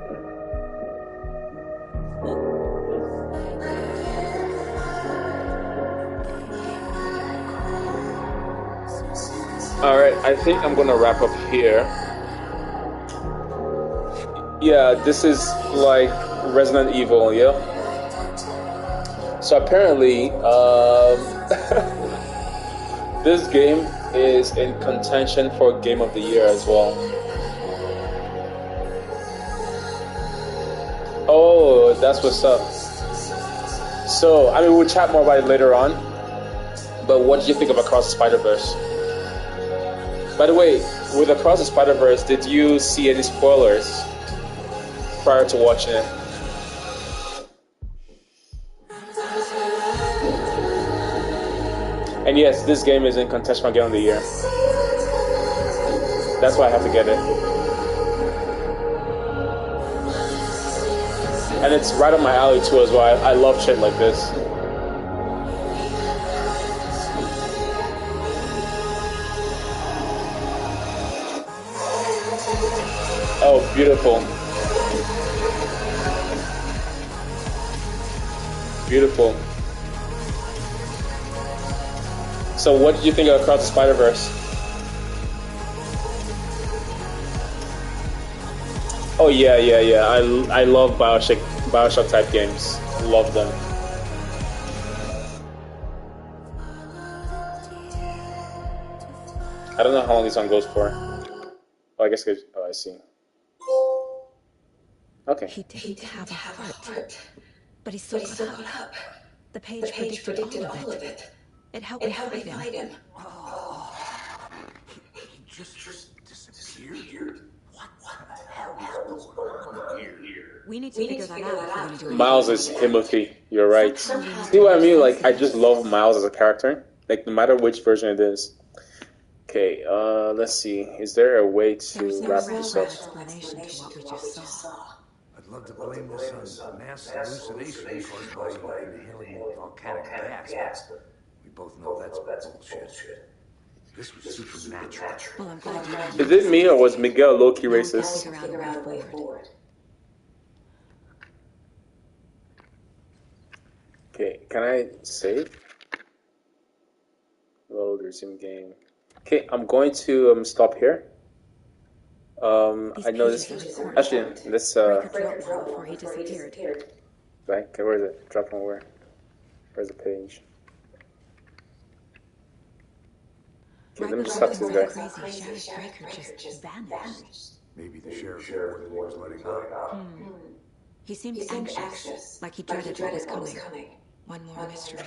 Alright, I think I'm gonna wrap up here. Yeah, this is like Resident Evil, yeah? So apparently, this game is in contention for Game of the Year as well. Oh, that's what's up. So, I mean, we'll chat more about it later on. But what did you think of Across the Spider-Verse? By the way, with Across the Spider-Verse, did you see any spoilers prior to watching it? And yes, this game is in contention for Game of the Year. That's why I have to get it. And it's right up my alley too as well. I love shit like this. Oh, beautiful. Beautiful. So what did you think of Across the Spider-Verse? Oh yeah. I love Bioshock type games. Love them. I don't know how long this song goes for. Oh, I guess. Oh, I see. Okay. He didn't have a heart, but he still got up. The page predicted all of it. It helped me fight him. Oh, he just disappeared? What the hell is going on here? We need to figure that out. Miles is Timothy. You're right. See what I mean? Like, I just love Miles as a character. Like, no matter which version it is. Okay, let's see. Is there a way to wrap this up? I'd love to blame this on mass hallucination caused by inhaling volcanic gas, but we both know that's bullshit. This was supernatural. Well, I'm glad you know. Is it me or was Miguel low-key racist? Figure out a way forward. Okay, can I save? Load, resume game. Okay, I'm going to stop here. I know this. Actually, let's. Before he disappeared. Right, okay, where is it? Drop one where? Where's the page? Okay, let me just talk to this guy. Crazy Sheriff Breaker just vanished. Maybe the sheriff was letting on. He seemed anxious, like he dreaded what was coming. One more mystery.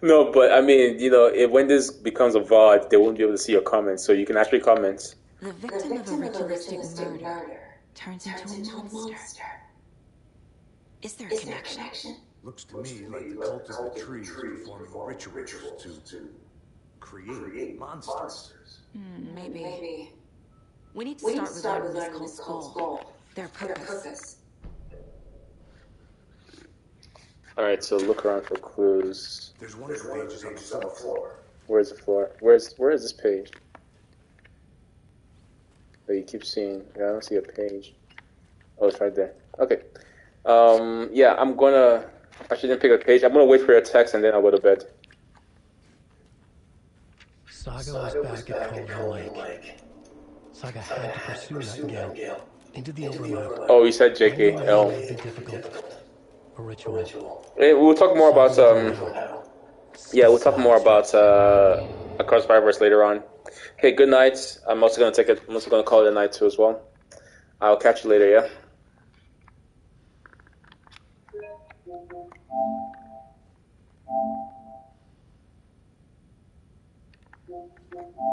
No, but I mean, you know, when this becomes a VOD, they won't be able to see your comments, so you can actually comment. The victim of a ritualistic murder turns into a monster. Is there a connection? Looks to me like the cult of the tree is performing rituals to create monsters. Maybe. We need to start with learning this cult's goal. Their purpose. Alright, so look around for clues. There's one of the pages on the floor. Where's the floor? Where is this page? Oh, you keep seeing. Yeah, I don't see a page. Oh, it's right there. Okay. Yeah, I'm gonna. I shouldn't pick a page. I'm gonna wait for your text and then I'll go to bed. Saga was back at Cold Lake. Saga had to pursue Nightingale into the overlook. Oh, you said JKL. Difficult. A ritual. Hey, we'll talk more about yeah, we'll talk more about Across Spider-Verse later on. Okay, good night. I'm also gonna call it a night too as well. I'll catch you later, yeah?